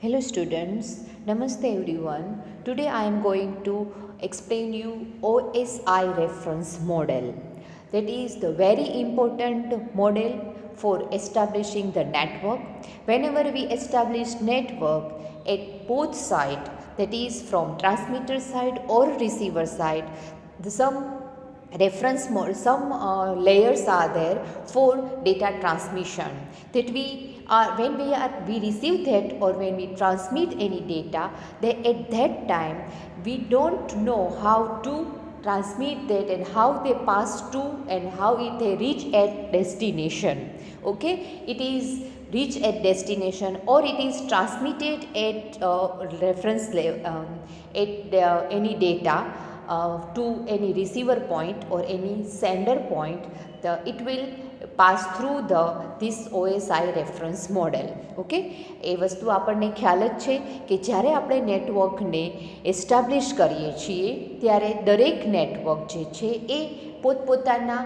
Hello students, Namaste everyone. Today I am going to explain you OSI reference model. That is the very important model for establishing the network. Whenever we establish network at both side, that is from transmitter side or receiver side, some some layers are there for data transmission, that we are when we receive that or when we transmit any data, then at that time we don't know how to transmit that and how they pass to and how they reach at destination. Okay, it is reach at destination or it is transmitted at reference level, at any data to any receiver point or any sender point, it will pass through this OSI reference model. Okay, એ વસ્તુ આપણને ખ્યાલ જ છે કે જ્યારે આપણે નેટવર્કને એસ્ટાબ્લિશ કરીએ છીએ ત્યારે દરેક નેટવર્ક જે છે એ પોતપોતાના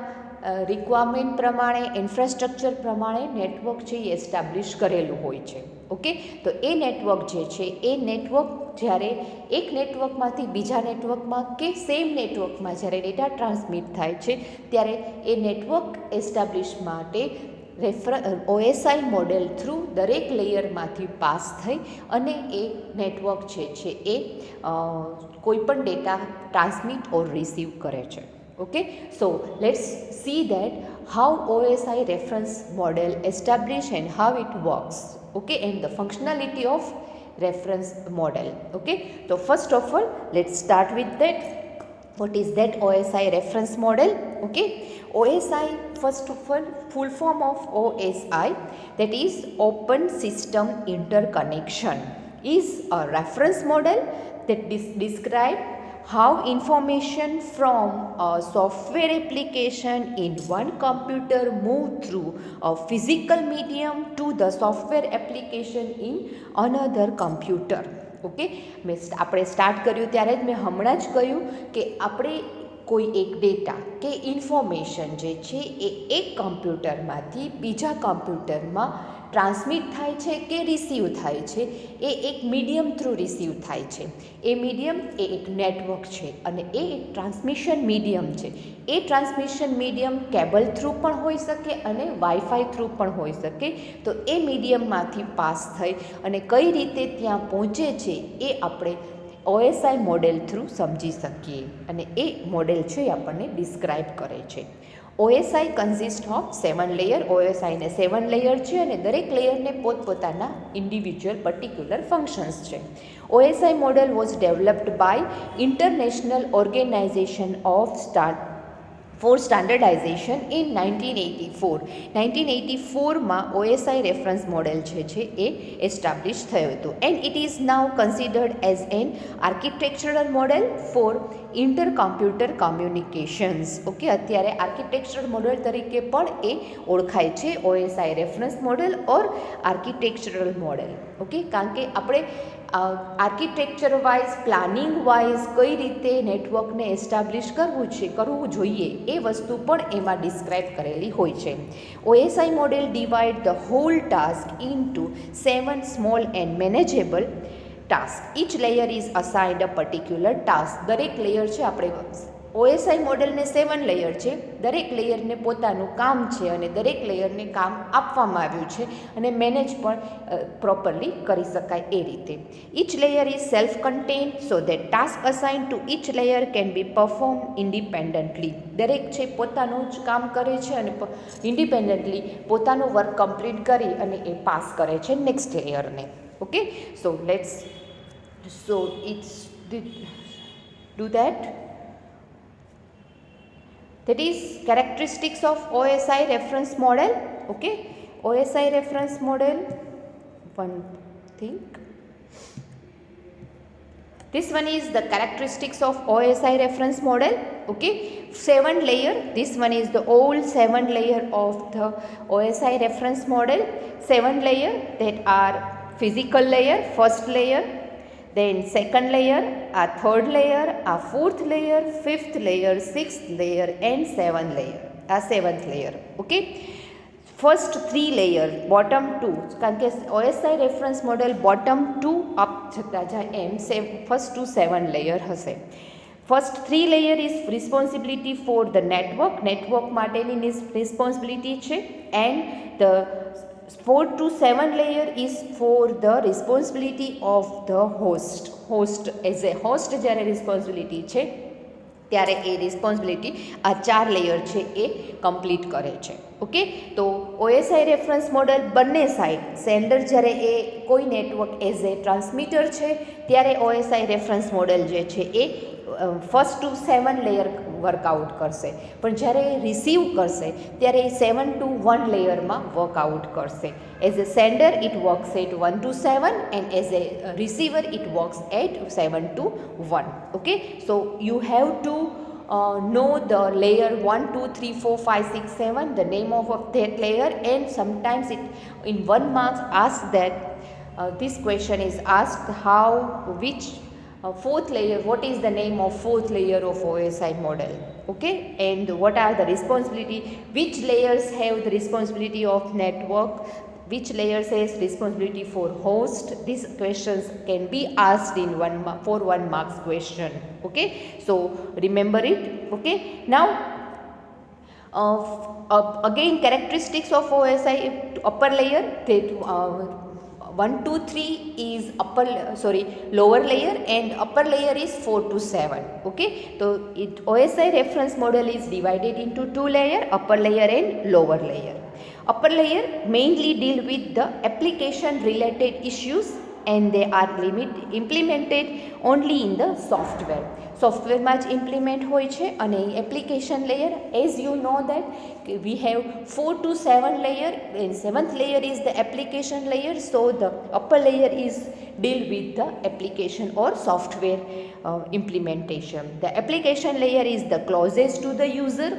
રિક્વાયરમેન્ટ પ્રમાણે ઇન્ફ્રાસ્ટ્રક્ચર પ્રમાણે નેટવર્ક છે એ એસ્ટાબ્લિશ કરેલું હોય છે. ઓકે, તો એ નેટવર્ક જે છે એ નેટવર્ક જ્યારે એક નેટવર્કમાંથી બીજા નેટવર્કમાં કે સેમ નેટવર્કમાં જ્યારે ડેટા ટ્રાન્સમિટ થાય છે ત્યારે એ નેટવર્ક એસ્ટાબ્લિશ માટે ઓએસઆઈ મોડેલ થ્રુ દરેક લેયરમાંથી પાસ થઈ અને એ નેટવર્ક છે એ કોઈપણ ડેટા ટ્રાન્સમિટ ઓર રિસીવ કરે છે. Okay, so let's see that how OSI reference model establish and how it works. Okay, and the functionality of reference model. Okay, so first of all let's start with that. What is that OSI reference model? Okay, OSI, first of all, full form of OSI, that is Open System Interconnection, is a reference model that describe how information from a software application in one computer move through a physical medium to the software application in another computer. Okay, આપણે start કર્યું ત્યારે જ મેં હમણાં જ કહ્યું કે આપણે કોઈ એક ડેટા કે ઇન્ફોર્મેશન જે છે એ એક કમ્પ્યુટરમાંથી બીજા કમ્પ્યુટરમાં ટ્રાન્સમિટ થાય છે કે રિસીવ થાય છે, એ એક મીડિયમ થ્રુ રિસીવ થાય છે. એ મીડિયમ એ એક નેટવર્ક છે અને એ એક ટ્રાન્સમિશન મીડિયમ છે. એ ટ્રાન્સમિશન મીડિયમ કેબલ થ્રુ પણ હોઈ શકે અને વાઈફાઈ થ્રુ પણ હોઈ શકે. તો એ મીડિયમમાંથી પાસ થઈ અને કઈ રીતે ત્યાં પહોંચે છે એ આપણે OSI મોડેલ થ્રુ સમજી શકીએ અને એ મોડેલ છે એ આપણને ડિસ્ક્રાઇબ કરે છે. OSI consist of 7 layer. OSIને 7 લેયર છે અને દરેક લેયરને પોતપોતાના ઇન્ડિવિજ્યુઅલ પર્ટિક્યુલર ફંક્શન્સ છે. OSI model was developed by international organization of for standardization in 1984. 1984માં OSI રેફરન્સ મોડેલ છે એ એસ્ટાબ્લિશ થયું હતું and it is now considered as an architectural model for inter computer communications. Okay, અત્યારે architectural model તરીકે પણ એ ઓળખાય છે OSI reference model or architectural model. Okay, કારણ કે આપણે આર્કિટેક્ચર વાઇઝ પ્લાનિંગ વાઇઝ કઈ રીતે નેટવર્કને એસ્ટાબ્લિશ કરવું જોઈએ એ વસ્તુ પણ એમાં ડિસ્ક્રાઇબ કરેલી હોય છે. OSI model divide the whole task into 7 small and manageable task. Each layer is assigned a particular task. દરેક લેયર છે આપણે OSI મોડેલને 7 લેયર છે, દરેક લેયરને પોતાનું કામ છે અને દરેક લેયરને કામ આપવામાં આવ્યું છે અને મેનેજ પણ પ્રોપરલી કરી શકાય એ રીતે. Each layer is self contained so that task assign to each layer can be perform independently. દરેક છે પોતાનું જ કામ કરે છે અને ઇન્ડિપેન્ડન્ટલી પોતાનું વર્ક કમ્પ્લીટ કરી અને એ પાસ કરે છે નેક્સ્ટ લેયરને. Okay, so it's do that. That is characteristics of OSI reference model. Okay, OSI reference model, one thing, this one is the characteristics of OSI reference model. Okay, 7 layer, this one is the all 7 layer of the OSI reference model. 7 layer that are physical layer, first layer, then second layer, a third layer, a fourth layer, fifth layer, sixth layer and seventh layer. Okay, first 3 layer bottom 2, કારણ કે OSI reference model bottom two up જતા જાય એમ first two 7 layer હશે. First 3 layer is responsibility for the network માટેની responsibility છે, and the 4 to 7 layer is for the responsibility of the host as a host જ્યારે responsibility છે ત્યારે એ responsibility આ 4 layer છે એ કમ્પ્લીટ કરે છે. ઓકે, તો OSI રેફરન્સ મોડેલ બંને સાઇડ સેન્ડર જ્યારે એ કોઈ નેટવર્ક એઝ એ ટ્રાન્સમીટર છે ત્યારે OSI રેફરન્સ મોડેલ જે છે એ ફર્સ્ટ ટુ 7 લેયર વર્કઆઉટ કરશે, પણ જ્યારે એ રિસીવ કરશે ત્યારે એ 7 to 1 લેયરમાં વર્કઆઉટ કરશે. As a sender it works at 1 to 7 and as a receiver it works at 7 to 1. Okay, so you have to know the layer 1 2 3 4 5 6 7, the name of that layer, and sometimes it in 1 marks ask that this question is asked how which fourth layer, what is the name of fourth layer of OSI model. Okay, and what are the responsibility, which layers have the responsibility of network, which layers has responsibility for host. These questions can be asked in 1 marks question. Okay, so remember it. Okay, now again characteristics of OSI upper layer, that 1 to 3 is lower layer, and upper layer is 4 to 7. Okay, so OSI reference model is divided into 2 layer, upper layer and lower layer. Upper layer mainly deal with the application related issues, and they are implemented only in the software. સોફ્ટવેરમાં જ implement હોય છે, અને application layer as you know that we have 4 to 7 layer, and 7th layer is the application layer, so the upper layer is deal with the application or software implementation. The application layer is the closest to the user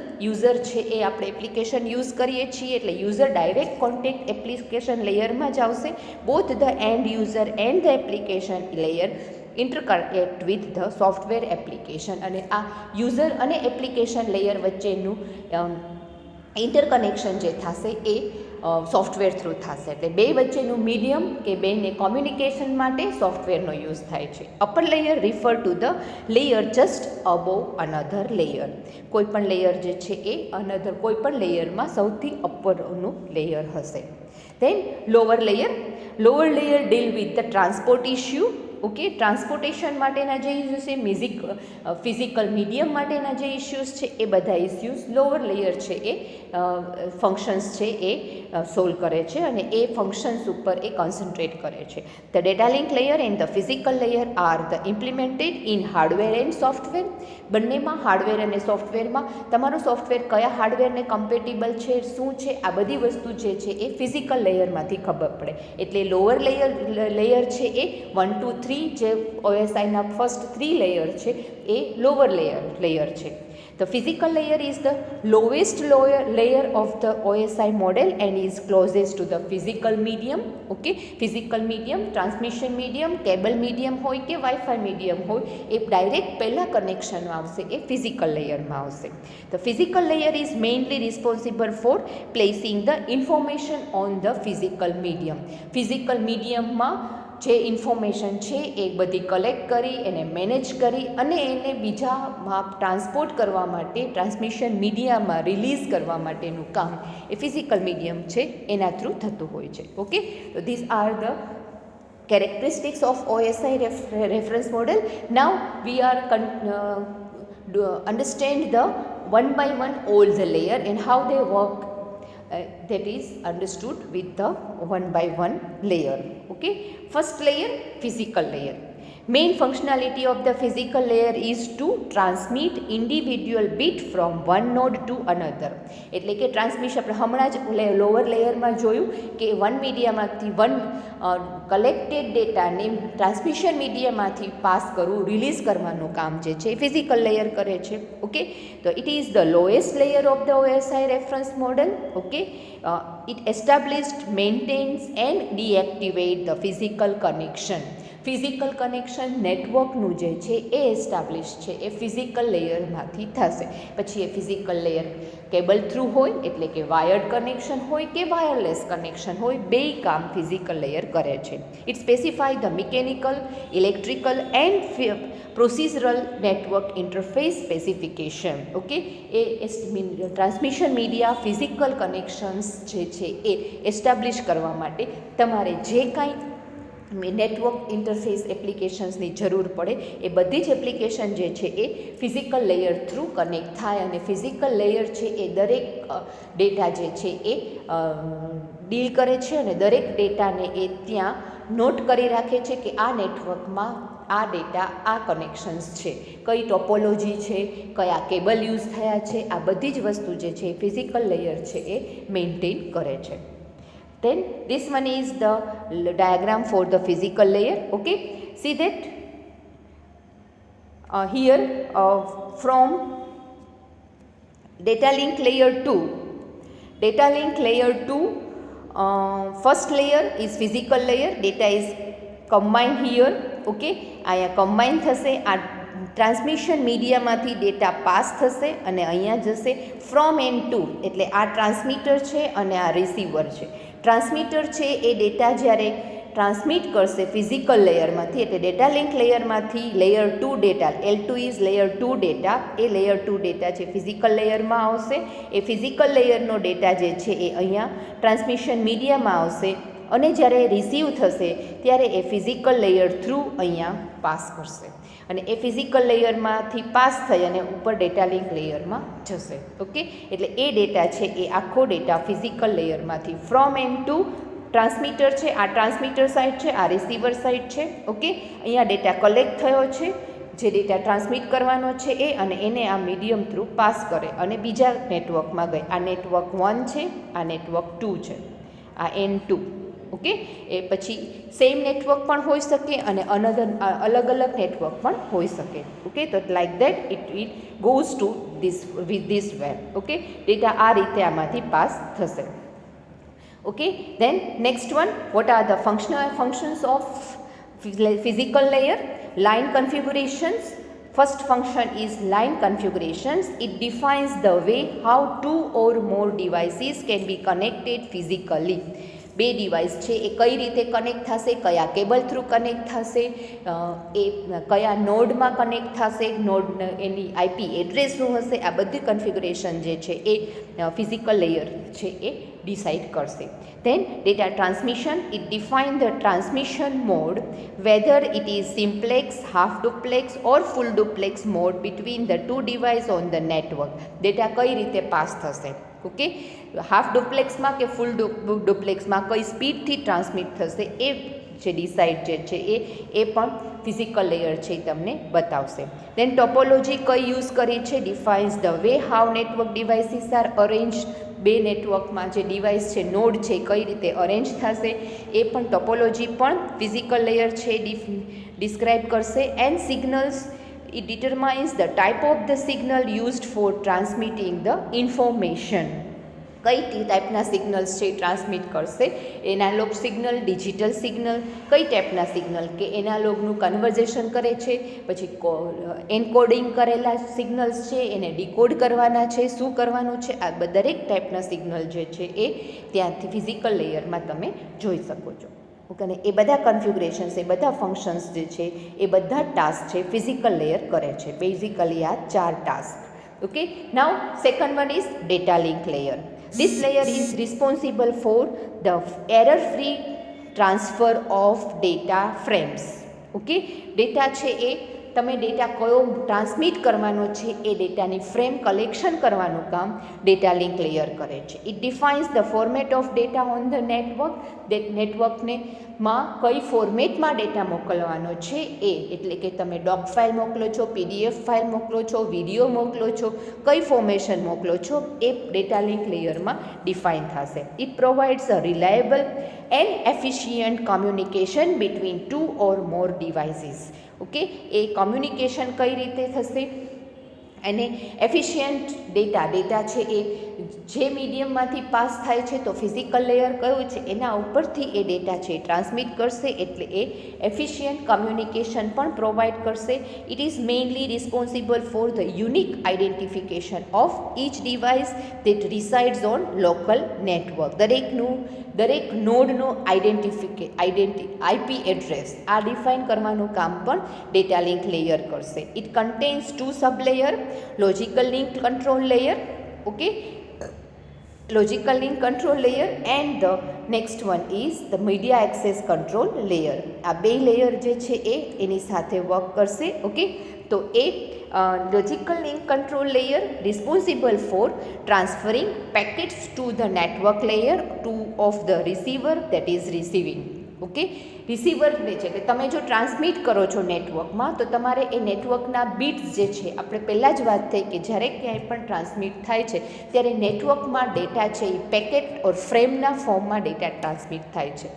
છે એ આપણે application use કરીએ છીએ એટલે user direct contact application લેયરમાં જ આવશે. Both the and user and the application layer interconnect with the software application, અને આ યુઝર અને એપ્લિકેશન લેયર વચ્ચેનું ઇન્ટરકનેક્શન જે થશે એ સોફ્ટવેર થ્રુ થશે. એટલે બે વચ્ચેનું મીડિયમ કે બેને કોમ્યુનિકેશન માટે સોફ્ટવેરનો યુઝ થાય છે. Upper layer refer to the layer just above another layer. કોઈપણ લેયર જે છે એ અનધર કોઈપણ લેયરમાં સૌથી અપરનું લેયર હશે. Then lower layer deal with the transport issue. Okay, transportation માટેના જે ઇસ્યુઝ છે, ફિઝિકલ મીડિયમ માટેના જે ઇસ્યુઝ છે એ બધા ઇસ્યુઝ લોઅર લેયર છે એ ફંક્શન્સ છે એ સોલ્વ કરે છે, અને એ ફંક્શન્સ ઉપર એ કોન્સન્ટ્રેટ કરે છે. The data link layer and the physical layer are the implemented in hardware and software. બંનેમાં હાર્ડવેર અને સોફ્ટવેરમાં તમારું સોફ્ટવેર કયા હાર્ડવેરને કમ્પેટિબલ છે, શું છે, આ બધી વસ્તુ જે છે એ ફિઝિકલ લેયરમાંથી ખબર પડે. એટલે લોઅર લેયર છે એ 1 to 3 જે OSIના ફર્સ્ટ 3 લેયર છે એ લોઅર લેયર છે. The physical layer is the lowest layer of the OSI model and is closest to the physical medium. Okay, physical medium, transmission medium, cable medium હોય કે wifi medium હોય એ direct પહેલાં કનેક્શનમાં આવશે, એ physical લેયરમાં આવશે. The physical layer is mainly responsible for placing the information on the physical medium. Physical મીડિયમમાં જે information છે એ બધી કલેક્ટ કરી, એને મેનેજ કરી અને એને બીજામાં ટ્રાન્સપોર્ટ કરવા માટે, ટ્રાન્સમિશન મીડિયામાં રિલીઝ કરવા માટેનું કામ એ ફિઝિકલ મીડિયમ છે એના થ્રુ થતું હોય છે. ઓકે, તો this are the characteristics of OSI reference model. Now we are understand the one by one all the layer and how they work. That is understood with the one by one layer. Okay, first layer, physical layer. Main functionality of the physical layer is to transmit individual bit from one node to another. એટલે કે transmission આપણે હમણાં જ lower લેયરમાં જોયું કે one મીડિયામાંથી collected ડેટાને transmission મીડિયામાંથી pass કરવું, રિલીઝ કરવાનું કામ જે છે એ ફિઝિકલ લેયર કરે છે. ઓકે, તો it is the lowest layer of the OSI reference model. Okay, it established, maintains and deactivate the physical connection. Physical connection નેટવર્કનું જે છે એ એસ્ટાબ્લિશ છે એ ફિઝિકલ લેયરમાંથી થશે. પછી એ ફિઝિકલ લેયર કેબલ થ્રુ હોય એટલે કે વાયર્ડ કનેક્શન હોય કે વાયરલેસ કનેક્શન હોય, બેય કામ ફિઝિકલ લેયર કરે છે. It specify the mechanical, electrical and procedural network interface specification. Okay, A transmission media physical connections જે છે એ એસ્ટાબ્લિશ કરવા માટે તમારે જે કાંઈ નેટવર્ક ઇન્ટરફેસ એપ્લિકેશન્સની જરૂર પડે એ બધી જ એપ્લિકેશન જે છે એ ફિઝિકલ લેયર થ્રુ કનેક્ટ થાય. અને ફિઝિકલ લેયર છે એ દરેક ડેટા જે છે એ ડીલ કરે છે અને દરેક ડેટાને એ ત્યાં નોટ કરી રાખે છે કે આ નેટવર્કમાં આ ડેટા, આ કનેક્શન્સ છે, કઈ ટોપોલોજી છે, કયા કેબલ યુઝ થયા છે, આ બધી જ વસ્તુ જે છે એ ફિઝિકલ લેયર છે એ મેન્ટેન કરે છે. Then this one is the diagram for the physical layer. Okay, see that here from data link layer 2, data link layer 2, first layer is physical layer, data is combined here. Okay, અહીંયા combine થશે, આ transmission મીડિયામાંથી data pass થશે અને અહીંયા જશે from end two, એટલે આ transmitter છે અને આ રિસીવર છે. ટ્રાન્સમીટર છે એ ડેટા જ્યારે ટ્રાન્સમિટ કરશે ફિઝિકલ લેયરમાંથી, એટલે ડેટા લિંક લેયરમાંથી layer 2 data, L2 is layer 2 data, એ લેયર 2 ડેટા છે ફિઝિકલ લેયરમાં આવશે. એ ફિઝિકલ લેયરનો ડેટા જે છે એ અહીંયા ટ્રાન્સમિશન મીડિયામાં આવશે અને જ્યારે રિસીવ થશે ત્યારે એ ફિઝિકલ લેયર થ્રુ અહીંયા પાસ કરશે અને એ ફિઝિકલ લેયરમાંથી પાસ થઈ અને ઉપર ડેટા લિંક લેયરમાં જશે. ઓકે, એટલે એ ડેટા છે એ આખો ડેટા ફિઝિકલ લેયરમાંથી ફ્રોમ એન્ડ ટુ ટ્રાન્સમીટર છે, આ ટ્રાન્સમીટર સાઇડ છે, આ રિસીવર સાઇડ છે. ઓકે, અહીંયા ડેટા કલેક્ટ થયો છે, જે ડેટા ટ્રાન્સમિટ કરવાનો છે એ, અને એને આ મીડિયમ થ્રુ પાસ કરે અને બીજા નેટવર્કમાં ગઈ. આ નેટવર્ક 1 છે, આ નેટવર્ક 2 છે, આ N2. ઓકે, એ પછી સેમ નેટવર્ક પણ હોઈ શકે અને અલગ અલગ નેટવર્ક પણ હોઈ શકે. ઓકે, તો like that it goes to with this way. Okay, data આ રીતે આમાંથી પાસ થશે. Okay, than next one, what are the functions of physical layer? Line configurations. First function is line configurations. It defines the way how two or more devices can be connected physically. બે device છે એ કઈ રીતે connect થશે, કયા cable through connect થશે, એ કયા નોડમાં connect થશે, નોડ એની આઈપી એડ્રેસ શું હશે, આ બધી કન્ફિગ્યુરેશન જે છે એ ફિઝિકલ લેયર છે એ ડિસાઇડ કરશે. Then data transmission, it defines the transmission mode, whether it is simplex, half duplex or full duplex mode between the two devices on the network. Data કઈ રીતે પાસ થશે. Okay, half ડુપ્લેક્સમાં કે ફૂલ ડુપ્લેક્સમાં કઈ સ્પીડથી transmit થશે એ જે decide જે છે એ પણ ફિઝિકલ લેયર છે એ તમને બતાવશે. દેન ટોપોલોજી કઈ યુઝ કરી છે, defines the way how network devices are arrange. બે નેટવર્કમાં જે ડિવાઇસ છે, નોડ છે, કઈ રીતે અરેન્જ થશે એ પણ ટોપોલોજી પણ ફિઝિકલ લેયર છે ડિસ્ક્રાઇબ કરશે. And signals, it determines the type of the signal used for transmitting the information. કઈ ટાઈપના સિગ્નલ્સ છે ટ્રાન્સમિટ કરશે, એનાલોગ સિગ્નલ, ડિજિટલ સિગ્નલ, કઈ ટાઈપના સિગ્નલ કે એનાલોગનું કન્વર્ઝેશન કરે છે, પછી એન્કોડિંગ કરેલા સિગ્નલ્સ છે એને ડિકોડ કરવાના છે, શું કરવાનું છે, આ દરેક ટાઈપના સિગ્નલ જે છે એ ત્યાંથી ફિઝિકલ લેયરમાં તમે જોઈ શકો છો. ઓકે, અને એ બધા કન્ફિગ્યુરેશન્સ, એ બધા ફંક્શન્સ જે છે એ બધા ટાસ્ક છે ફિઝિકલ લેયર કરે છે. બેઝિકલી આ 4 task. Okay, now second one is data link layer. This layer is responsible for the error-free transfer of data frames. Okay, data છે એ તમે ડેટા કયો ટ્રાન્સમિટ કરવાનો છે એ ડેટાની ફ્રેમ કલેક્શન કરવાનું કામ ડેટા લિંક લેયર કરે છે. It defines the format of data on the network. નેટવર્કને માં કઈ ફોર્મેટમાં ડેટા મોકલવાનો છે એ, એટલે કે તમે ડોક ફાઇલ મોકલો છો, PDF ફાઇલ મોકલો છો, વિડીયો મોકલો છો, કઈ ફોર્મેશન મોકલો છો એ ડેટા લિંક લેયરમાં ડિફાઇન થશે. It provides a reliable and efficient communication between 2 or more devices. Okay, A communication કઈ રીતે થશે અને એફિશિયન્ટ ડેટા છે એ જે મીડિયમમાંથી પાસ થાય છે તો ફિઝિકલ લેયર કયું છે એના ઉપરથી એ ડેટા છે ટ્રાન્સમિટ કરશે, એટલે એ એફિશિયન્ટ કમ્યુનિકેશન પણ પ્રોવાઈડ કરશે. It is mainly responsible for the unique identification of each device that resides on local network. દરેક નોડનો આઈપી એડ્રેસ આ ડિફાઇન કરવાનું કામ પણ ડેટા લિંક લેયર કરશે. It contains 2 sub layer, logical link control layer, okay, logical link control layer, and the next one is the media access control layer. આ બે layer જે છે એ એની સાથે વર્ક કરશે. ઓકે, તો એ logical link control layer responsible for transferring packets to the network layer of the receiver that is receiving. Okay, રિસીવરને છે કે તમે જો ટ્રાન્સમિટ કરો છો નેટવર્કમાં તો તમારે એ નેટવર્કના બીટ્સ જે છે, આપણે પહેલાં જ વાત થઈ કે જ્યારે ક્યાંય પણ ટ્રાન્સમિટ થાય છે ત્યારે નેટવર્કમાં ડેટા છે એ પેકેટ ઓર ફ્રેમના ફોર્મમાં ડેટા ટ્રાન્સમિટ થાય છે.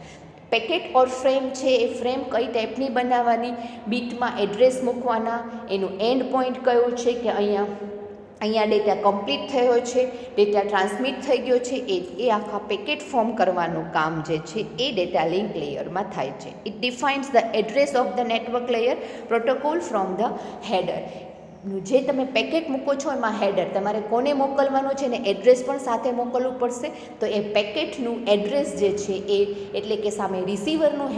પેકેટ ઓર ફ્રેમ છે એ ફ્રેમ કઈ ટાઈપની બનાવવાની, બીટમાં એડ્રેસ મૂકવાના, એનું એન્ડ પોઈન્ટ કયો છે કે અહીંયા ડેટા કમ્પ્લીટ થયો છે, ડેટા ટ્રાન્સમિટ થઈ ગયો છે, એ આખા પેકેટ ફોર્મ કરવાનું કામ જે છે એ ડેટા લિંક લેયરમાં થાય છે. It defines the address of the network layer protocol from the header. જે તમે પેકેટ મૂકો છો એમાં હેડર તમારે કોને મોકલવાનું છે ને એડ્રેસ પણ સાથે મોકલવું પડશે. તો એ પેકેટનું એડ્રેસ જે છે એ એટલે કે સામે રિસીવરનું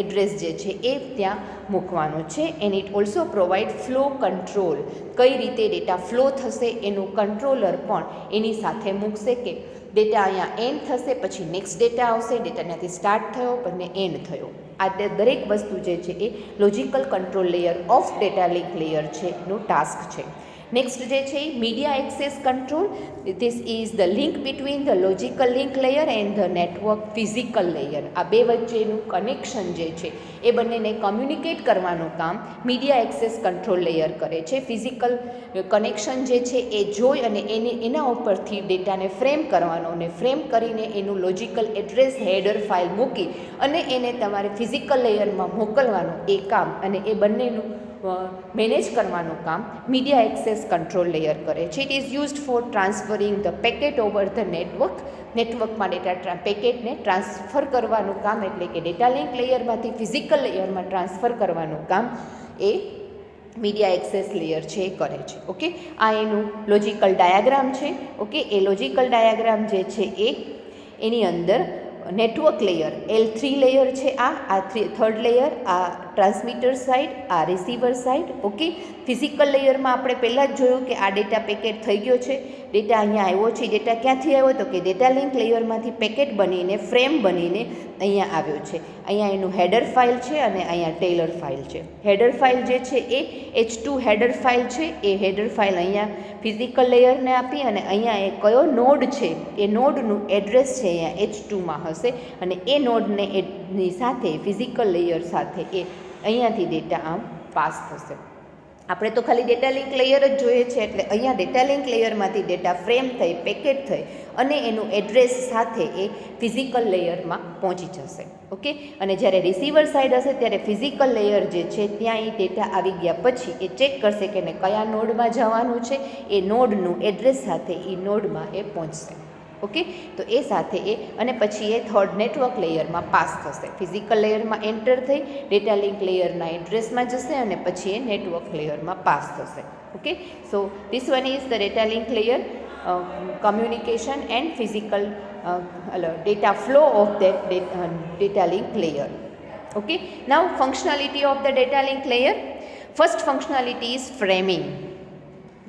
એડ્રેસ જે છે એ ત્યાં મૂકવાનું છે. And it also provide flow control, કઈ રીતે ડેટા ફ્લો થશે એનું કંટ્રોલર પણ એની સાથે મૂકશે કે ડેટા અહીંયા એન્ડ થશે પછી નેક્સ્ટ ડેટા આવશે, ડેટા ત્યાંથી સ્ટાર્ટ થયો અને એન્ડ થયો. આ દરેક વસ્તુ જે છે એ logical control layer of data link layer છે એનું ટાસ્ક છે. નેક્સ્ટ જે છે એ media access control. This is the link between the logical link layer and the network physical layer. આ બે વચ્ચેનું કનેક્શન જે છે એ બંનેને કમ્યુનિકેટ કરવાનું કામ મીડિયા એક્સેસ કંટ્રોલ લેયર કરે છે. ફિઝિકલ કનેક્શન જે છે એ જોઈ અને એના ઉપરથી ડેટાને ફ્રેમ કરવાનો અને ફ્રેમ કરીને એનું લોજિકલ એડ્રેસ હેડર ફાઇલ મૂકી અને એને તમારે ફિઝિકલ લેયરમાં મોકલવાનું એ કામ અને એ બંનેનું મેનેજ કરવાનું કામ મીડિયા એક્સેસ કંટ્રોલ લેયર કરે છે. It is used four transferring the packet over the નેટવર્કમાં ડેટા પેકેટને ટ્રાન્સફર કરવાનું કામ એટલે કે ડેટા લિંક લેયરમાંથી ફિઝિકલ લેયરમાં ટ્રાન્સફર કરવાનું કામ એ મીડિયા એક્સેસ લેયર છે એ કરે છે. ઓકે, આ એનું લોજિકલ ડાયાગ્રામ છે. ઓકે, એ લોજિકલ ડાયાગ્રામ જે છે એ એની અંદર નેટવર્ક લેયર L3 લેયર છે, આ થર્ડ લેયર, આ ટ્રાન્સમીટર સાઇડ, આ રિસીવર સાઇડ. ઓકે, ફિઝિકલ લેયરમાં આપણે પહેલાં જ જોયું કે આ ડેટા પેકેટ થઈ ગયો છે, ડેટા અહીંયા આવ્યો છે. ડેટા ક્યાંથી આવ્યો તો કે ડેટા લિંક લેયરમાંથી પેકેટ બનીને ફ્રેમ બનીને અહીંયા આવ્યો છે. અહીંયા એનું હેડર ફાઇલ છે અને અહીંયા ટેલર ફાઇલ છે. હેડર ફાઇલ જે છે એ H2 હેડર ફાઇલ છે. એ હેડર ફાઇલ અહીંયા ફિઝિકલ લેયરને આપી અને અહીંયા એ કયો નોડ છે એ નોડનું એડ્રેસ છે અહીંયા H2માં હશે અને એ નોડને એની સાથે ફિઝિકલ લેયર સાથે એ અહીંયાથી ડેટા આમ પાસ થશે. આપણે તો ખાલી ડેટા લિંક લેયર જ જોઈએ છે એટલે અહીંયા ડેટા લિંક લેયરમાંથી ડેટા ફ્રેમ થઈ, પેકેટ થઈ અને એનું એડ્રેસ સાથે એ ફિઝિકલ લેયરમાં પહોંચી જશે. ઓકે, અને જ્યારે રિસીવર સાઇડ હશે ત્યારે ફિઝિકલ લેયર જે છે ત્યાં એ ડેટા આવી ગયા પછી એ ચેક કરશે કે કયા નોડમાં જવાનું છે, એ નોડનું એડ્રેસ સાથે એ નોડમાં એ પહોંચશે. ઓકે, તો એ સાથે એ અને પછી એ થર્ડ નેટવર્ક લેયરમાં પાસ થશે. ફિઝિકલ લેયરમાં એન્ટર થઈ ડેટા લિંક લેયરના એડ્રેસમાં જશે અને પછી એ નેટવર્ક લેયરમાં પાસ થશે. Okay, so this one is the data link layer communication and physical data flow of that data link layer. Okay, now functionality of the data link layer. First functionality is framing.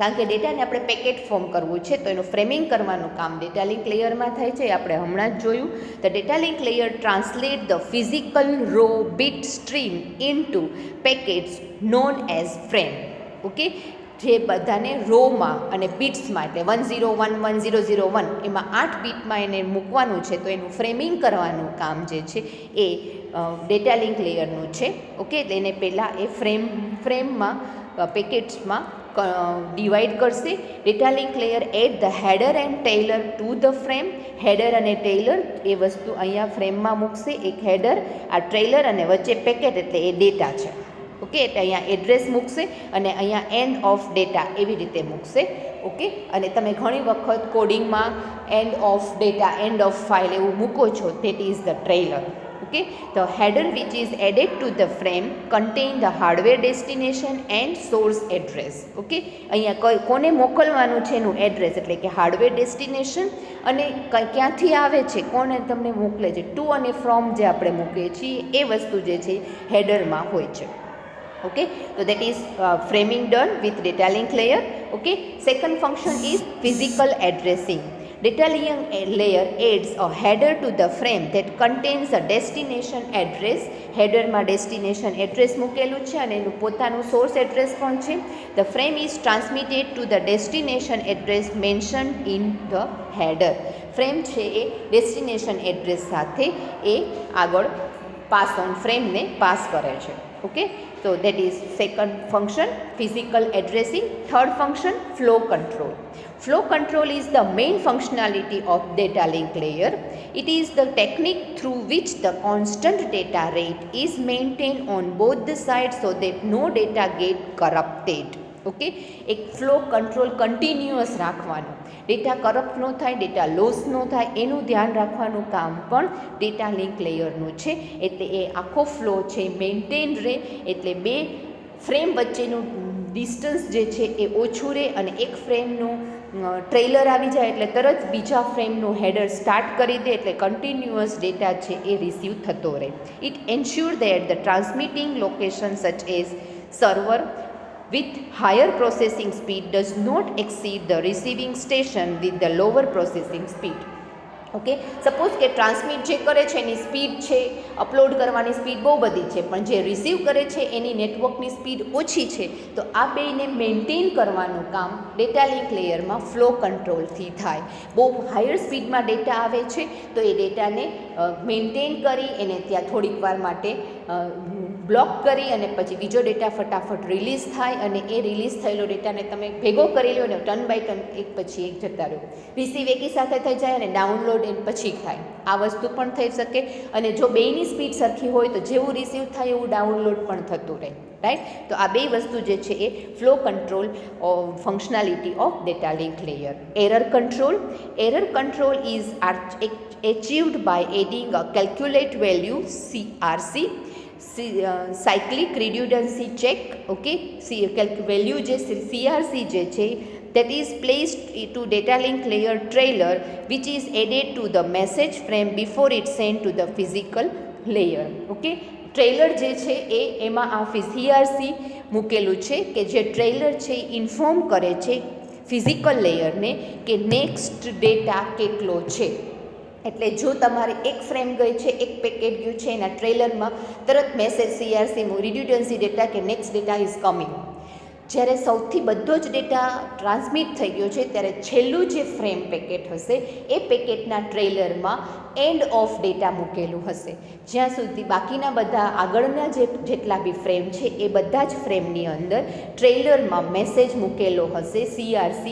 કારણ કે ડેટાને આપણે packet form કરવું છે તો એનું framing કરવાનું કામ ડેટા લિંક લેયરમાં થાય છે. આપણે હમણાં જ જોયું. The data link layer translate the physical raw bit stream into packets known as frame. Okay, જે બધાને રોમાં અને બીટ્સમાં એટલે 1011 એમાં 8 બીટમાં એને મૂકવાનું છે તો એનું ફ્રેમિંગ કરવાનું કામ જે છે એ ડેટા લિંક લેયરનું છે. ઓકે, એને પહેલાં એ ફ્રેમમાં પેકેટ્સમાં ડિવાઈડ કરશે. Data link layer add the header and trailer to the frame. Header અને ટેલર એ વસ્તુ અહીંયા ફ્રેમમાં મૂકશે. એક હેડર, આ ટ્રેલર અને વચ્ચે પેકેટ એટલે એ ડેટા છે. ઓકે, એટલે અહીંયા એડ્રેસ મૂકશે અને અહીંયા એન્ડ ઓફ ડેટા એવી રીતે મૂકશે. ઓકે, અને તમે ઘણી વખત કોડિંગમાં end of data, end of file એવું મૂકો છો. That is the trailer. Okay, the header which is added to the frame contain the hardware destination and source address. Okay, અહીંયા કોને મોકલવાનું છે એનું એડ્રેસ એટલે કે હાર્ડવેર ડેસ્ટિનેશન અને ક્યાંથી આવે છે, કોને તમને મોકલે છે, ટુ અને ફ્રોમ જે આપણે મૂકીએ છીએ એ વસ્તુ જે છે હેડરમાં હોય છે. Okay, so that is framing done with data link layer. Okay, second function is physical addressing. Data link layer adds a header to the frame that contains a destination address. હેડરમાં ડેસ્ટિનેશન એડ્રેસ મૂકેલું છે અને એનું પોતાનું source address પણ છે. The frame is transmitted to the destination address mentioned in the header. Frame છે એ destination address સાથે એ આગળ પાસ ઓન ફ્રેમને પાસ કરે છે. Okay, so that is second function, physical addressing. Third function, flow control. Flow control is the main functionality of data link layer. It is the technique through which the constant data rate is maintained on both the sides so that no data get corrupted. Okay, એક flow control continuous રાખવાનું, data corrupt ન થાય, data loss ન થાય એનું ધ્યાન રાખવાનું કામ પણ ડેટા લિંક લેયરનું છે. એટલે એ આખો ફ્લો છે મેન્ટેન રહે, એટલે બે ફ્રેમ વચ્ચેનું ડિસ્ટન્સ જે છે એ ઓછું રહે અને એક ફ્રેમનું ટ્રેલર આવી જાય એટલે તરત બીજા ફ્રેમનું હેડર સ્ટાર્ટ કરી દે એટલે કન્ટિન્યુઅસ ડેટા છે એ રિસીવ થતો રહે. It ensure that the transmitting location such as server with higher processing speed does not exceed the receiving station with the lower processing speed. Okay, suppose કે transmit જે કરે છે એની speed છે, upload કરવાની speed બહુ બધી છે, પણ જે રિસીવ કરે છે એની નેટવર્કની સ્પીડ ઓછી છે, તો આ બેને મેન્ટેન કરવાનું કામ ડેટા લિંક લેયરમાં ફ્લો કંટ્રોલથી થાય. બહુ હાયર સ્પીડમાં ડેટા આવે છે તો એ ડેટાને મેન્ટેન કરી એને ત્યાં થોડીક વાર માટે બ્લોક કરી અને પછી બીજો ડેટા ફટાફટ રિલીઝ થાય અને એ રિલીઝ થયેલો ડેટાને તમે ભેગો કરી લો ને ટર્ન બાય ટર્ન એક પછી એક જતા રહો. રિસીવ એકી સાથે થઈ જાય અને ડાઉનલોડ એ પછી થાય. આ વસ્તુ પણ થઈ શકે અને જો બેયની સ્પીડ સરખી હોય તો જેવું રિસીવ થાય એવું ડાઉનલોડ પણ થતું રહે. રાઈટ, તો આ બે વસ્તુ જે છે એ flow control functionality of data link layer. Error control. Error control is achieved by adding a calculate value CRC, cyclic redundancy check. Okay, value જે CRC જે છે that is placed to data link layer trailer which is added to the message frame before it sent to the physical layer. Okay, trailer જે છે એ એમાં આ CRC મૂકેલું છે કે જે ટ્રેલર છે એ ઇન્ફોર્મ કરે છે ફિઝિકલ લેયરને કે નેક્સ્ટ ડેટા કેટલો છે. એટલે જો તમારે એક ફ્રેમ ગઈ છે, એક પેકેટ ગયું છે, એના ટ્રેલરમાં તરત મેસેજ CRC રિડ્યુડન્સી ડેટા કે નેક્સ્ટ ડેટા ઇઝ કમિંગ. જ્યારે સૌથી બધો જ ડેટા ટ્રાન્સમિટ થઈ ગયો છે ત્યારે છેલ્લું જે ફ્રેમ પેકેટ હશે એ પેકેટના ટ્રેલરમાં એન્ડ ઓફ ડેટા મૂકેલું હશે. જ્યાં સુધી બાકીના બધા આગળના જેટલા બી ફ્રેમ છે એ બધા જ ફ્રેમની અંદર ટ્રેલરમાં મેસેજ મૂકેલો હશે CRC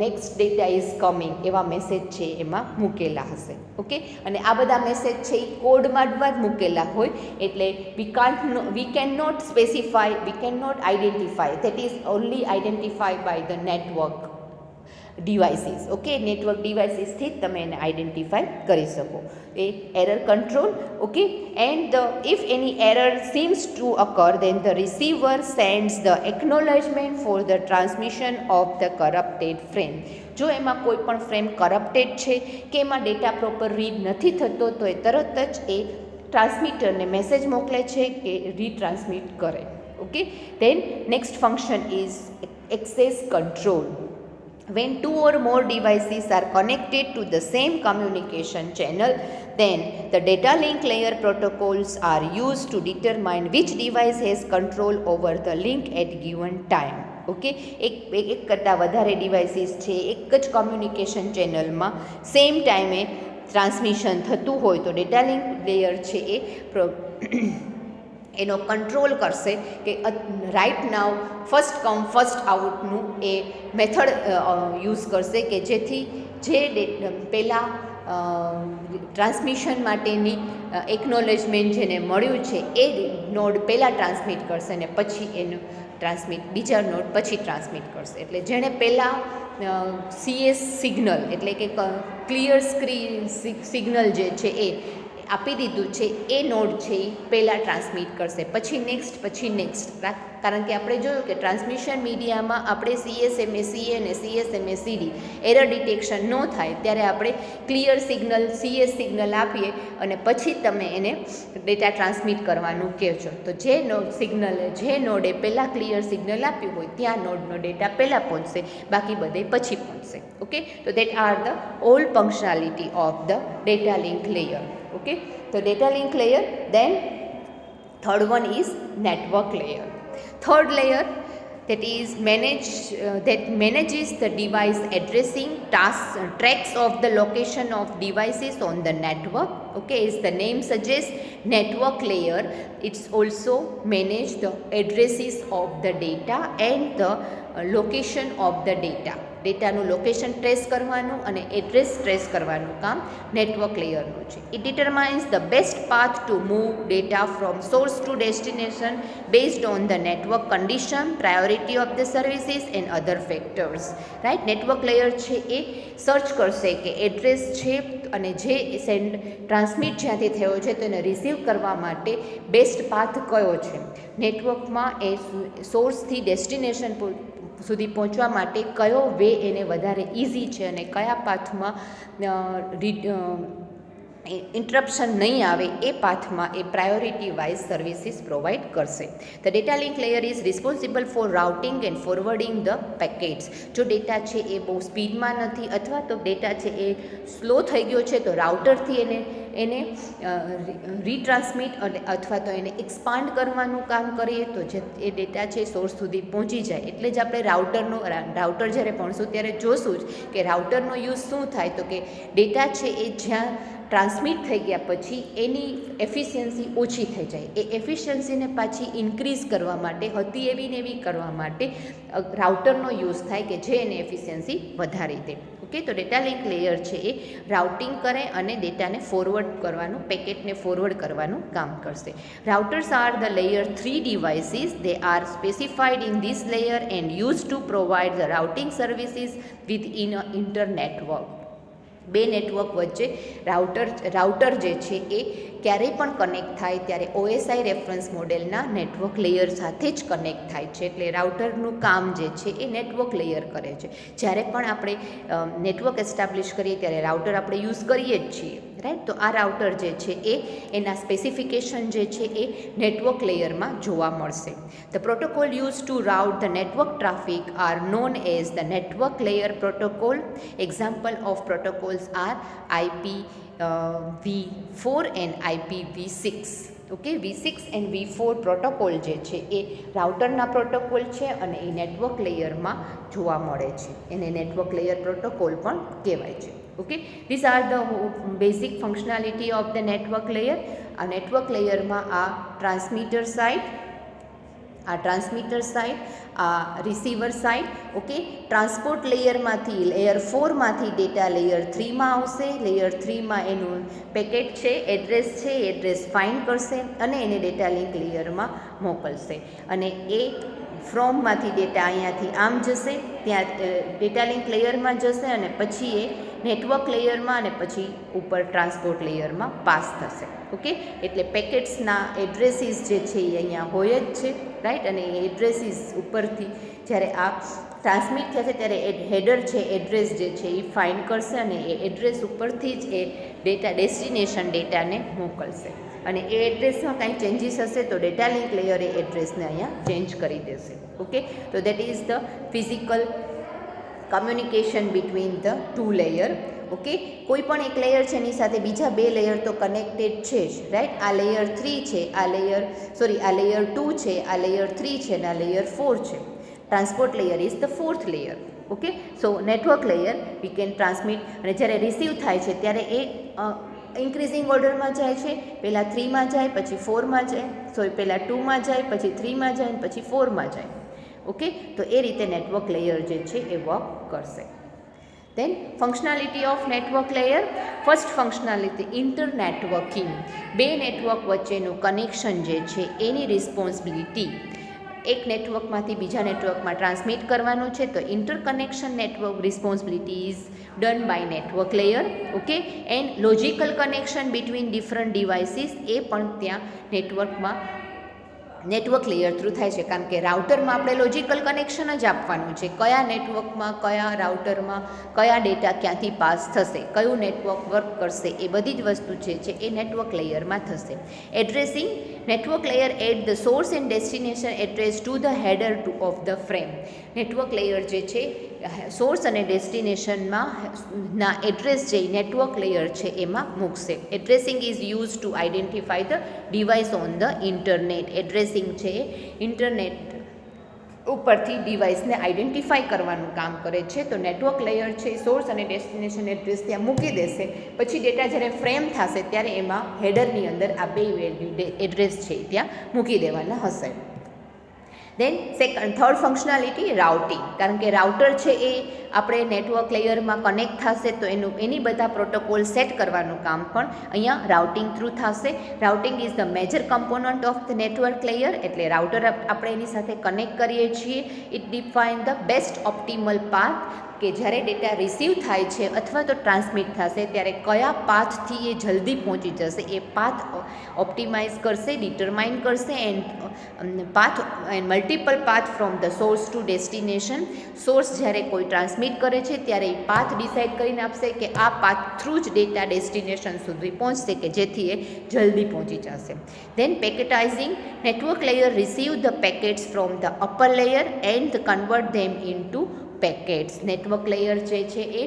next data is coming એવા મેસેજ છે એમાં મૂકેલા હશે. ઓકે, અને આ બધા મેસેજ છે એ કોડમાં જ મૂકેલા હોય એટલે we can not specify, we can not identify, that is only identify by the network devices. Okay, network ડિવાઇસીસથી જ તમે એને આઈડેન્ટિફાય કરી શકો. એ error control. Okay, and if any error seems to occur then the receiver sends the acknowledgement for the transmission of the corrupted frame. જો એમાં કોઈ પણ ફ્રેમ કરપ્ટેડ છે કે એમાં ડેટા પ્રોપર રીડ નથી થતો તો એ તરત જ એ ટ્રાન્સમીટરને મેસેજ મોકલે છે કે રીટ્રાન્સમિટ કરે. Okay, then next function is access control. When two or more devices are connected to the same communication channel, then the data link layer protocols are used to determine which device has control over the link at given time. Okay, એક કરતાં વધારે devices છે એક જ communication ચેનલમાં same ટાઈમે transmission થતું હોય તો ડેટા લિંક લેયર છે એ એનો કંટ્રોલ કરશે કે right now first come first આઉટનું એ મેથડ યુઝ કરશે કે જેથી જે પહેલાં ટ્રાન્સમિશન માટેની એકનોલેજમેન્ટ જેને મળ્યું છે એ નોડ પહેલાં ટ્રાન્સમિટ કરશે અને પછી એનું બીજા નોડ પછી ટ્રાન્સમિટ કરશે. એટલે જેણે પહેલાં CS સિગ્નલ એટલે કે ક્લિયર સિગ્નલ જે છે એ આપી દીધું છે એ નોડ છે એ પહેલાં ટ્રાન્સમિટ કરશે, પછી નેક્સ્ટ. કારણ કે આપણે જોયું કે ટ્રાન્સમિશન મીડિયામાં આપણે CSMA CA અને CSMA CD એરર ડિટેક્શન ન થાય ત્યારે આપણે ક્લિયર સિગ્નલ CS સિગ્નલ આપીએ અને પછી તમે એને ડેટા ટ્રાન્સમિટ કરવાનું કહો છો. તો જે નોડે પહેલાં ક્લિયર સિગ્નલ આપ્યું હોય ત્યાં નોડનો ડેટા પહેલાં પહોંચશે, બાકી બધે પછી પહોંચશે. ઓકે, તો that are the all functionality of the data link layer. Okay, so data link layer. Then third one is network layer. Third layer that manages the device addressing tracks of the location of devices on the network. Okay, as the name suggests, network layer, it's also manage the addresses of the data and the location of the data. ડેટાનું location trace કરવાનું અને address trace કરવાનું કામ network લેયરનું છે. It determines the best path to move data from source to destination based on the network condition, priority of the services and other factors. Right, network layer છે એ search કરશે કે address છે અને જે ટ્રાન્સમિટ જ્યાંથી થયો છે તેને રિસીવ કરવા માટે બેસ્ટ પાથ કયો છે. નેટવર્કમાં એ સોર્સથી ડેસ્ટિનેશન સુધી પહોંચવા માટે કયો વે એને વધારે ઇઝી છે અને કયા પાથમાં ઇન્ટરપ્શન નહીં આવે એ પાથમાં એ પ્રાયોરિટી વાઇઝ સર્વિસીસ પ્રોવાઈડ કરશે. The data link layer is responsible four routing and forwarding the packets. જો ડેટા છે એ બહુ સ્પીડમાં નથી અથવા તો ડેટા છે એ સ્લો થઈ ગયો છે તો રાઉટરથી એને રીટ્રાન્સમિટ અથવા તો એને એક્સપાન્ડ કરવાનું કામ કરીએ તો જે એ ડેટા છે સોર્સ સુધી પહોંચી જાય. એટલે જ આપણે રાઉટર જ્યારે ભણશું ત્યારે જોશું જ કે રાઉટરનો યુઝ શું થાય, તો કે ડેટા છે એ જ્યાં ટ્રાન્સમિટ થઈ ગયા પછી એની એફિશિયન્સી ઓછી થઈ જાય. એ એફિશિયન્સીને પાછી ઇન્ક્રીઝ કરવા માટે હતી એવી ને એવી કરવા માટે રાઉટરનો યુઝ થાય કે જે એને એફિશિયન્સી વધારી દે. ઓકે, તો ડેટા લિંક લેયર છે એ રાઉટિંગ કરે અને ડેટાને ફોરવર્ડ કરવાનું, પેકેટને ફોરવર્ડ કરવાનું કામ કરશે. Routers are the layer 3 devices. They are specified in this layer and used to provide the routing services within an inter-network. બે નેટવર્ક વચ્ચે રાઉટર જે છે એ ક્યારેય પણ કનેક્ટ થાય ત્યારે OSI રેફરન્સ મોડેલના નેટવર્ક લેયર સાથે જ કનેક્ટ થાય છે. એટલે રાઉટરનું કામ જે છે એ નેટવર્ક લેયર કરે છે. જ્યારે પણ આપણે નેટવર્ક એસ્ટાબ્લિશ કરીએ ત્યારે રાઉટર આપણે યુઝ કરીએ જ છીએ, રાઈટ. તો આ રાઉટર જે છે એ એના સ્પેસિફિકેશન જે છે એ નેટવર્ક લેયરમાં જોવા મળશે. The protocol use to route the network traffic are known as the network layer protocol. Example of protocols are IPv4 and IPv6. Okay, V6 and V4 protocol જે છે એ રાઉટરના પ્રોટોકોલ છે અને એ નેટવર્ક લેયરમાં જોવા મળે છે. એને નેટવર્ક લેયર પ્રોટોકોલ પણ કહેવાય છે. Okay, this are the basic functionality of the network layer. આ નેટવર્ક લેયરમાં આ ટ્રાન્સમીટર સાઇડ, આ રિસીવર સાઇડ. ઓકે, ટ્રાન્સપોર્ટ લેયરમાંથી લેયર 4માંથી ડેટા લેયર 3માં આવશે. લેયર 3માં એનું પેકેટ છે, એડ્રેસ છે, એડ્રેસ ફાઇન્ડ કરશે અને એને ડેટા લિંક લેયરમાં મોકલશે. અને એ ફ્રોમમાંથી ડેટા અહીંયાથી આમ જશે, ત્યાં ડેટા લિંક લેયરમાં જશે અને પછી એ નેટવર્ક લેયરમાં અને પછી ઉપર ટ્રાન્સપોર્ટ લેયરમાં પાસ થશે. ઓકે, એટલે પેકેટ્સના એડ્રેસીસ જે છે એ અહીંયા હોય જ છે, રાઈટ. અને એ એડ્રેસીસ ઉપરથી જ્યારે આ ટ્રાન્સમિટ થશે ત્યારે હેડર છે, એડ્રેસ જે છે એ ફાઇન્ડ કરશે અને એ એડ્રેસ ઉપરથી જ એ ડેસ્ટિનેશન ડેટાને મોકલશે. અને એ એડ્રેસમાં કાંઈ ચેન્જીસ હશે તો ડેટા લિંક લેયર એ એડ્રેસને અહીંયા ચેન્જ કરી દેશે. ઓકે, તો that is the physical communication between the 2 layer. Okay, કોઈ પણ એક લેયર છે એની સાથે બીજા 2 લેયર તો કનેક્ટેડ છે જ, રાઈટ. આ લેયર 3 છે, આ લેયર 2 છે, આ લેયર 3 છે અને આ લેયર 4 છે. Transport layer is the 4th layer. Okay, so network layer we can transmit અને જ્યારે રિસીવ થાય છે ત્યારે એ ઇન્ક્રીઝિંગ ઓર્ડરમાં જાય છે. પહેલાં 3માં જાય, પછી 4માં જાય, પહેલાં 2માં જાય, પછી 3માં જાય અને પછી 4માં જાય. ઓકે, તો એ રીતે નેટવર્ક લેયર જે છે એ વર્ક કરશે. Then functionality of network layer. First functionality internetworking. બે નેટવર્ક વચ્ચેનું કનેક્શન જે છે એની રિસ્પોન્સિબિલિટી એક નેટવર્કમાંથી બીજા નેટવર્કમાં ટ્રાન્સમિટ કરવાનું છે, તો interconnection network responsibility is done by network layer. Okay, and logical connection between different devices એ પણ ત્યાં નેટવર્ક લેયર થ્રુ થાય છે, કારણ કે રાઉટરમાં આપણે લોજિકલ કનેક્શન જ આપવાનું છે, કયા નેટવર્કમાં કયા રાઉટરમાં કયા ડેટા ક્યાંથી પાસ થશે, કયું નેટવર્ક વર્ક કરશે, એ બધી જ વસ્તુ છે એ નેટવર્ક લેયરમાં થશે. Addressing. Network layer at the source and destination address to the header of the frame. Network layer જે છે સોર્સ અને ડેસ્ટિનેશનમાં ના એડ્રેસ જે નેટવર્ક લેયર છે એમાં મૂકશે. Addressing is use two identify the device on the internet. Addressing છે internet ઉપરથી ડિવાઇસને આઈડેન્ટિફાઈ કરવાનું કામ કરે છે. તો નેટવર્ક લેયર છે સોર્સ અને ડેસ્ટિનેશન એડ્રેસ ત્યાં મૂકી દેશે, પછી ડેટા જ્યારે ફ્રેમ થશે ત્યારે એમાં હેડરની અંદર આ બે વેલ્યુ એડ્રેસ છે ત્યાં મૂકી દેવાના હશે. દેન થર્ડ ફંક્શનાલિટી રાઉટિંગ. કારણ કે રાઉટર છે એ આપણે નેટવર્ક લેયરમાં કનેક્ટ થશે તો એની બધા પ્રોટોકોલ સેટ કરવાનું કામ પણ અહીંયા રાઉટિંગ થ્રુ થશે. Routing is the major component of the network layer. એટલે રાઉટર આપણે એની સાથે કનેક્ટ કરીએ છીએ. It define the best optimal path, કે જ્યારે ડેટા રિસીવ થાય છે અથવા તો ટ્રાન્સમિટ થશે ત્યારે કયા પાથથી એ જલ્દી પહોંચી જશે એ પાથ ઓપ્ટિમાઇઝ કરશે, ડિટરમાઇન કરશે. And multiple path from the source to destination. Source જ્યારે કોઈ ટ્રાન્સમિટ કરે છે ત્યારે એ પાથ ડિસાઇડ કરીને આપશે કે આ પાથ થ્રુ જ ડેટા ડેસ્ટિનેશન સુધી પહોંચશે, કે જેથી એ જલ્દી પહોંચી જશે. Then packetizing. Network layer receive the packets from the upper layer and convert them into packets. Network layer જે છે એ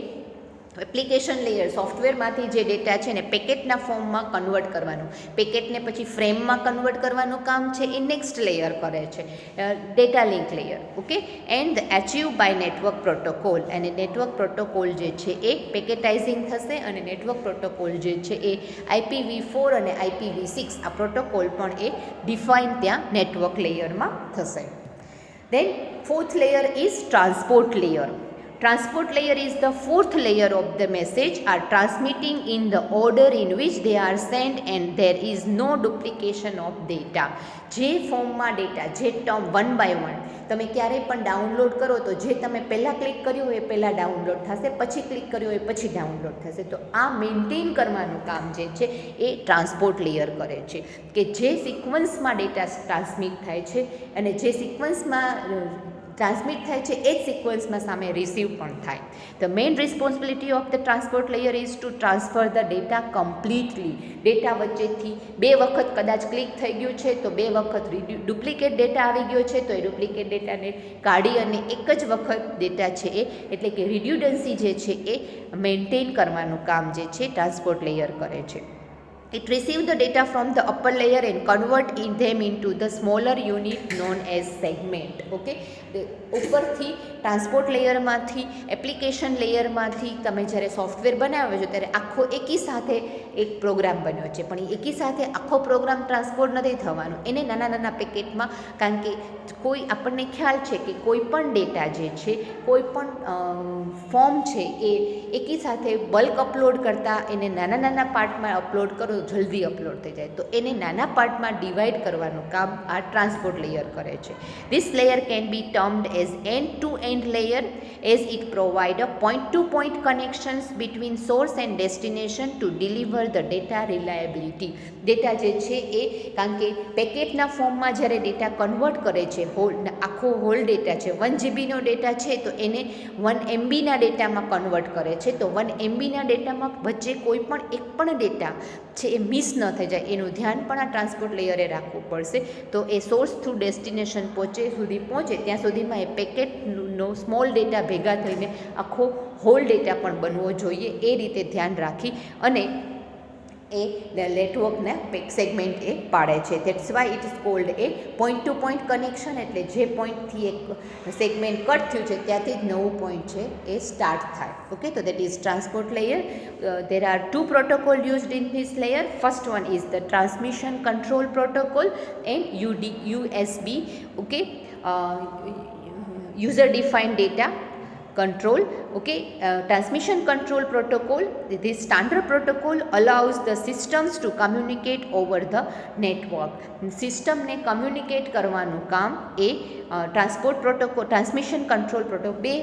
એપ્લિકેશન લેયર સોફ્ટવેરમાંથી જે ડેટા છે ને પેકેટના ફોર્મમાં કન્વર્ટ કરવાનું, પેકેટને પછી ફ્રેમમાં કન્વર્ટ કરવાનું કામ છે એ નેક્સ્ટ લેયર કરે છે, data link layer. Okay, and achieve by network protocol. અને નેટવર્ક પ્રોટોકોલ જે છે એ પેકેટાઇઝિંગ થશે, અને નેટવર્ક પ્રોટોકોલ જે છે એ IPv4 અને IPv6 આ પ્રોટોકોલ પણ એ ડિફાઇન ત્યાં નેટવર્ક લેયરમાં થશે. Then fourth layer is transport layer. Transport layer is the fourth layer of the message are transmitting in the order in which they are sent and there is no duplication of data. જે ફોર્મમાં data, જે term 1 by 1 તમે ક્યારેય પણ download કરો તો જે તમે પહેલાં ક્લિક કર્યું હોય એ પહેલાં ડાઉનલોડ થશે, પછી ક્લિક કર્યું હોય પછી ડાઉનલોડ થશે. તો આ મેન્ટેન કરવાનું કામ જે છે એ ટ્રાન્સપોર્ટ લેયર કરે છે, કે જે સિક્વન્સમાં ડેટા ટ્રાન્સમિટ થાય છે અને જે સિક્વન્સમાં ટ્રાન્સમિટ થાય છે એ જ સિક્વન્સમાં સામે રિસીવ પણ થાય. The main responsibility of the transport layer is two transfer the data completely. Data વચ્ચેથી 2 વખત કદાચ ક્લિક થઈ ગયું છે તો 2 વખત ડુપ્લિકેટ ડેટા આવી ગયો છે તો એ ડુપ્લિકેટ ડેટાને કાઢી અને એક જ વખત ડેટા છે એ એટલે કે રિડ્યુડન્સી જે છે એ મેન્ટેન કરવાનું કામ જે છે ટ્રાન્સપોર્ટ લેયર કરે છે. It receives the data from the upper layer and convert them into the smaller unit known as segment. Okay, ઉપરથી ટ્રાન્સપોર્ટ લેયરમાંથી એપ્લિકેશન લેયરમાંથી તમે જ્યારે સોફ્ટવેર બનાવો છો ત્યારે આખો એકી સાથે એક પ્રોગ્રામ બન્યો છે, પણ એકી સાથે આખો પ્રોગ્રામ ટ્રાન્સપોર્ટ નથી થવાનો, એને નાના નાના પેકેટમાં. કારણ કે કોઈ આપણને ખ્યાલ છે કે કોઈ પણ ડેટા જે છે, કોઈ પણ ફોર્મ છે એ એકી સાથે બલ્ક અપલોડ કરતાં એને નાના નાના પાર્ટમાં અપલોડ કરો જલ્દી અપલોડ થઈ જાય, તો એને નાના પાર્ટમાં ડિવાઈડ કરવાનું કામ આ ટ્રાન્સપોર્ટ લેયર કરે છે. This layer can be termed as end-to-end layer as it provide a point-to-point connections between source and destination to deliver the data reliability. Data જે છે એ કારણ કે પેકેટના ફોર્મમાં જ્યારે ડેટા કન્વર્ટ કરે છે, આખો હોલ ડેટા છે 1 GBનો ડેટા છે તો એને 1 MBના ડેટામાં કન્વર્ટ કરે છે. તો 1 MBના ડેટામાં વચ્ચે કોઈ પણ એક પણ ડેટા છે એ મિસ ન થઈ જાય એનું ધ્યાન પણ આ ટ્રાન્સપોર્ટ લેયરે રાખવું પડશે. તો એ સોર્સ થ્રુ ડેસ્ટિનેશન પહોંચે ત્યાં સુધીમાં એ પેકેટનો સ્મોલ ડેટા ભેગા થઈને આખો હોલ ડેટા પણ બનવો જોઈએ, એ રીતે ધ્યાન રાખી અને એ નેટવર્કના સેગમેન્ટ એ પાડે છે. That's why it is called a point to point connection. એટલે જે પોઈન્ટથી એક સેગમેન્ટ કટ થયું છે ત્યાંથી જ નવું પોઈન્ટ છે એ સ્ટાર્ટ થાય. ઓકે, તો that is transport layer. There are 2 protocol used in this layer. First one is the transmission control protocol and USB. Okay, user defined data control. Okay, transmission control protocol, this standard protocol allows the systems to communicate over the network. સિસ્ટમને communicate કરવાનું કામ એ transport protocol transmission control protocol, બે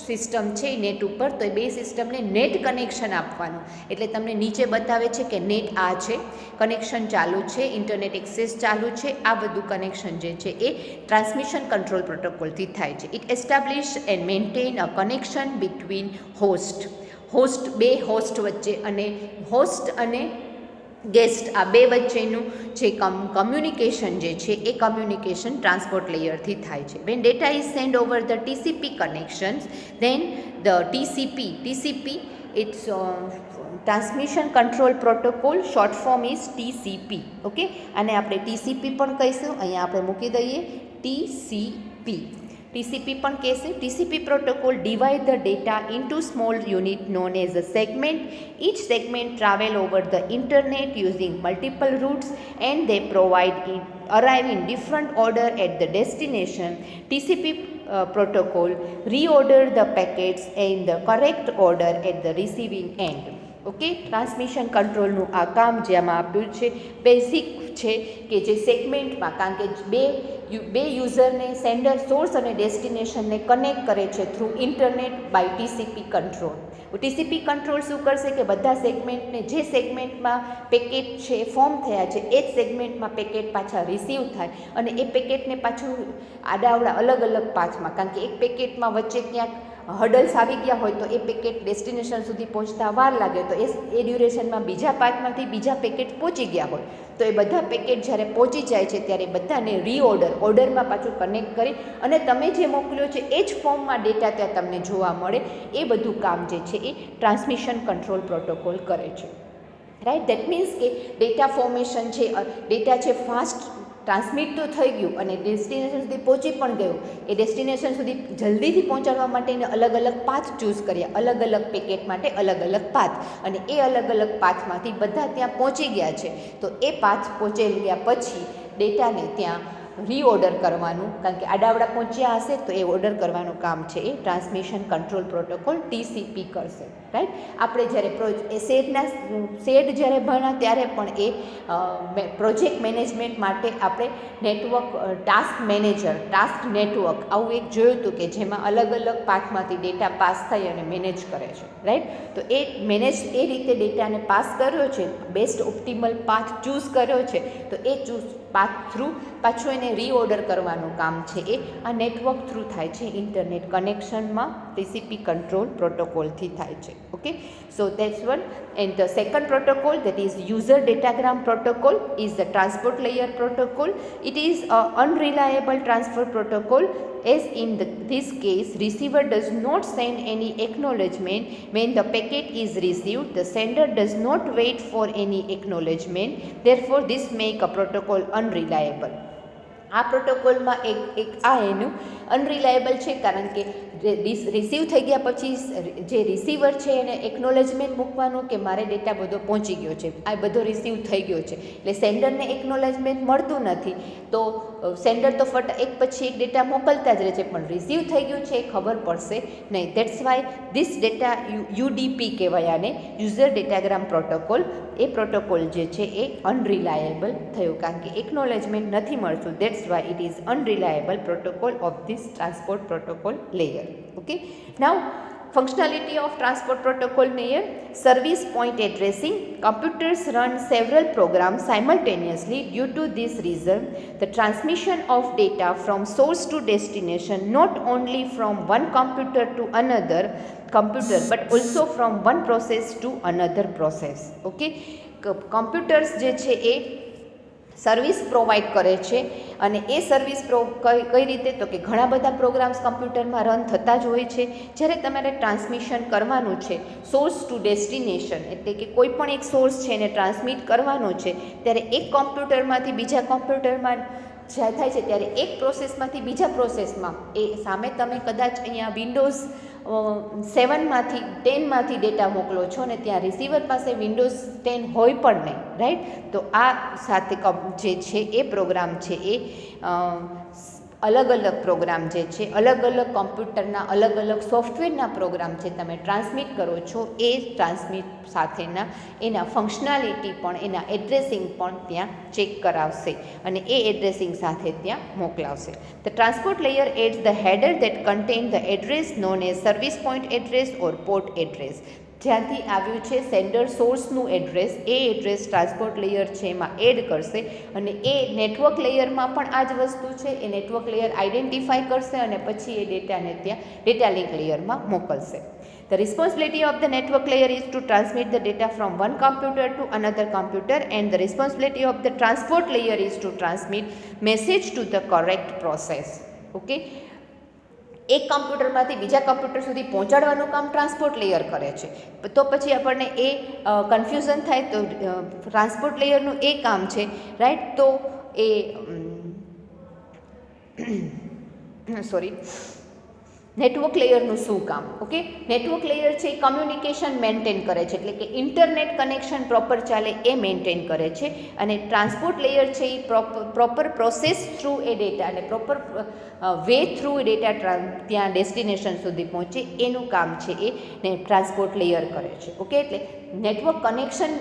system છે net ઉપર, તો એ બે સિસ્ટમને નેટ કનેક્શન આપવાનું. એટલે તમને નીચે બતાવે છે કે નેટ આ છે, કનેક્શન ચાલુ છે, ઇન્ટરનેટ એક્સેસ ચાલુ છે, આ બધું કનેક્શન જે છે એ ટ્રાન્સમિશન કંટ્રોલ પ્રોટોકોલથી થાય છે. It establish and maintain a connection between host બે હોસ્ટ વચ્ચે, અને હોસ્ટ અને ગેસ્ટ આ બે વચ્ચેનું જે કમ્યુનિકેશન જે છે એ કમ્યુનિકેશન ટ્રાન્સપોર્ટ લેયરથી થાય છે. When data is send over the TCP connections, then the TCP it's transmission control protocol, short form is TCP. Okay, અને આપણે ટીસીપી પણ કહીશું, અહીંયા આપણે મૂકી દઈએ ટીસીપી પણ કહેશે. TCP protocol divide the data into small unit known as a segment. Each segment travel over the internet using multiple routes and they arrive in different order at the destination. TCP protocol reorder the packets in the correct order at the receiving end. Okay, transmission કંટ્રોલનું આ કામ જે આમાં આપ્યું છે basic છે કે જે સેગમેન્ટમાં, કારણ કે બે યુઝરને સેન્ડર સોર્સ અને ડેસ્ટિનેશનને કનેક્ટ કરે છે through internet by TCP control. TCP control શું કરશે કે બધા સેગમેન્ટને, જે સેગમેન્ટમાં પેકેટ છે એ ફોર્મ થયા છે એ જ સેગમેન્ટમાં પેકેટ પાછા રિસીવ થાય, અને એ પેકેટને પાછું આડાવડા અલગ અલગ પાથમાં, કારણ કે એક પેકેટમાં વચ્ચે ક્યાંક હડલ્સ આવી ગયા હોય તો એ પેકેટ ડેસ્ટિનેશન સુધી પહોંચતા વાર લાગે, તો એ ડ્યુરેશનમાં બીજા પાથમાંથી બીજા પેકેટ પહોંચી ગયા હોય, તો એ બધા પેકેટ જ્યારે પહોંચી જાય છે ત્યારે બધાને ઓર્ડરમાં પાછું કનેક્ટ કરી અને તમે જે મોકલ્યો છે એ જ ફોર્મમાં ડેટા ત્યાં તમને જોવા મળે, એ બધું કામ જે છે એ ટ્રાન્સમિશન કંટ્રોલ પ્રોટોકોલ કરે છે. રાઈટ, દેટ મીન્સ કે ડેટા ફોર્મેશન છે, ડેટા છે ફાસ્ટ ટ્રાન્સમિટ તો થઈ ગયું અને ડેસ્ટિનેશન સુધી પહોંચી પણ ગયું. એ ડેસ્ટિનેશન સુધી જલ્દીથી પહોંચાડવા માટેને અલગ અલગ પાથ ચૂઝ કર્યા, અલગ અલગ પેકેટ માટે અલગ અલગ પાથ, અને એ અલગ અલગ પાથમાંથી બધા ત્યાં પહોંચી ગયા છે. તો એ પાથ પહોંચી ગયા પછી ડેટાને ત્યાં રીઓર્ડર કરવાનું, કારણ કે આડાવડા પહોંચ્યા હશે તો એ ઓર્ડર કરવાનું કામ છે એ ટ્રાન્સમિશન કંટ્રોલ પ્રોટોકોલ ટીસીપી કરશે. રાઈટ, આપણે જ્યારે શેડ જ્યારે ભણ્યા ત્યારે પણ એ પ્રોજેક્ટ મેનેજમેન્ટ માટે આપણે નેટવર્ક ટાસ્ક નેટવર્ક આવું એક જોયું હતું કે જેમાં અલગ અલગ પાથમાંથી ડેટા પાસ થઈ અને મેનેજ કરે છે. રાઈટ, તો એ રીતે ડેટાને પાસ કર્યો છે, બેસ્ટ ઓપ્ટિમલ પાથ ચૂઝ કર્યો છે, તો એ પાથ થ્રુ પાછું એને રીઓર્ડર કરવાનું કામ છે એ આ નેટવર્ક થ્રુ થાય છે, ઇન્ટરનેટ કનેક્શનમાં ટીસીપી કંટ્રોલ પ્રોટોકોલથી થાય છે. Okay, so that's one. And the second protocol, that is user datagram protocol, is the transport layer protocol. It is an unreliable transfer protocol, as in this case receiver does not send any acknowledgement when the packet is received. The sender does not wait for any acknowledgement, therefore this make a protocol unreliable. આ પ્રોટોકોલમાં એક આ એનું અનરિલાયેબલ છે, કારણ કે receive થઈ ગયા પછી જે રિસીવર છે એને એકનોલેજમેન્ટ મૂકવાનું કે મારે ડેટા બધો પહોંચી ગયો છે, આ બધો રિસીવ થઈ ગયો છે, એટલે સેન્ડરને એકનોલેજમેન્ટ મળતું નથી. તો સેન્ડર તો એક પછી એક ડેટા મોકલતા જ રહે છે, પણ રિસીવ થઈ ગયું છે એ ખબર પડશે નહીં. That's why this data UDP કહેવાય આને, યુઝર ડેટાગ્રામ પ્રોટોકોલ. એ પ્રોટોકોલ જે છે એ અનરિલાયેબલ થયું, કારણ કે એકનોલેજમેન્ટ નથી મળતું. That's why it is unreliable protocol of this transport protocol layer. Okay, now functionality of transport protocol layer: service point addressing. Computers run several programs simultaneously. Due to this reason, the transmission of data from source to destination not only from one computer to another computer but also from one process to another process. Okay, computers જે છે એ service provide કરે છે, અને એ service કઈ રીતે, તો કે ઘણા બધા પ્રોગ્રામ્સ કમ્પ્યુટરમાં રન થતા જ હોય છે. જ્યારે તમારે ટ્રાન્સમિશન કરવાનું છે સોર્સ ટુ ડેસ્ટિનેશન, એટલે કે કોઈ પણ એક સોર્સ છે એને ટ્રાન્સમિટ કરવાનો છે, ત્યારે એક કોમ્પ્યુટરમાંથી બીજા કોમ્પ્યુટરમાં જ્યાં થાય છે ત્યારે એક પ્રોસેસમાંથી બીજા પ્રોસેસમાં એ સામે તમે કદાચ અહીંયા વિન્ડોઝ 7માંથી 10માંથી ડેટા મોકલો છો ને ત્યાં રિસીવર પાસે વિન્ડોઝ 10 હોય પણ નહીં. રાઈટ, તો આ સાથે જે છે એ પ્રોગ્રામ છે એ અલગ અલગ પ્રોગ્રામ જે છે, અલગ અલગ કોમ્પ્યુટરના અલગ અલગ સોફ્ટવેરના પ્રોગ્રામ જે તમે ટ્રાન્સમિટ કરો છો એ ટ્રાન્સમિટ સાથેના એના ફંક્શનાલિટી પણ, એના એડ્રેસિંગ પણ ત્યાં ચેક કરાવશે અને એ એડ્રેસિંગ સાથે ત્યાં મોકલાવશે. The transport layer adds the header that contain the address known as service point address or port address. જ્યાંથી આવ્યું છે સેન્ડર સોર્સનું એડ્રેસ, એ એડ્રેસ ટ્રાન્સપોર્ટ લેયર છે એમાં એડ કરશે અને એ નેટવર્ક લેયરમાં પણ આ જ વસ્તુ છે, એ નેટવર્ક લેયર આઈડેન્ટિફાઈ કરશે અને પછી એ ડેટાને ત્યાં ડેટા લિંક લેયરમાં મોકલશે. The responsibility of the network layer is to transmit the data from one computer to another computer, and the responsibility of the transport layer is to transmit message to the correct process. Okay, એક કમ્પ્યુટરમાંથી બીજા computer સુધી પહોંચાડવાનું કામ transport layer કરે છે. તો પછી આપણને એ કન્ફ્યુઝન થાય તો ટ્રાન્સપોર્ટ લેયરનું એ કામ છે, રાઈટ. તો એ સોરી નેટવર્ક લેયરનું શું કામ? ઓકે, નેટવર્ક લેયર છે એ કમ્યુનિકેશન મેન્ટેન કરે છે, એટલે કે ઇન્ટરનેટ કનેક્શન પ્રોપર ચાલે એ મેન્ટેન કરે છે. અને ટ્રાન્સપોર્ટ લેયર છે એ પ્રોપર પ્રોસેસ થ્રુ એ ડેટા અને પ્રોપર વે થ્રુ એ ડેટા ત્યાં ડેસ્ટિનેશન સુધી પહોંચે એનું કામ છે એ ટ્રાન્સપોર્ટ લેયર કરે છે. ઓકે, એટલે નેટવર્ક કનેક્શન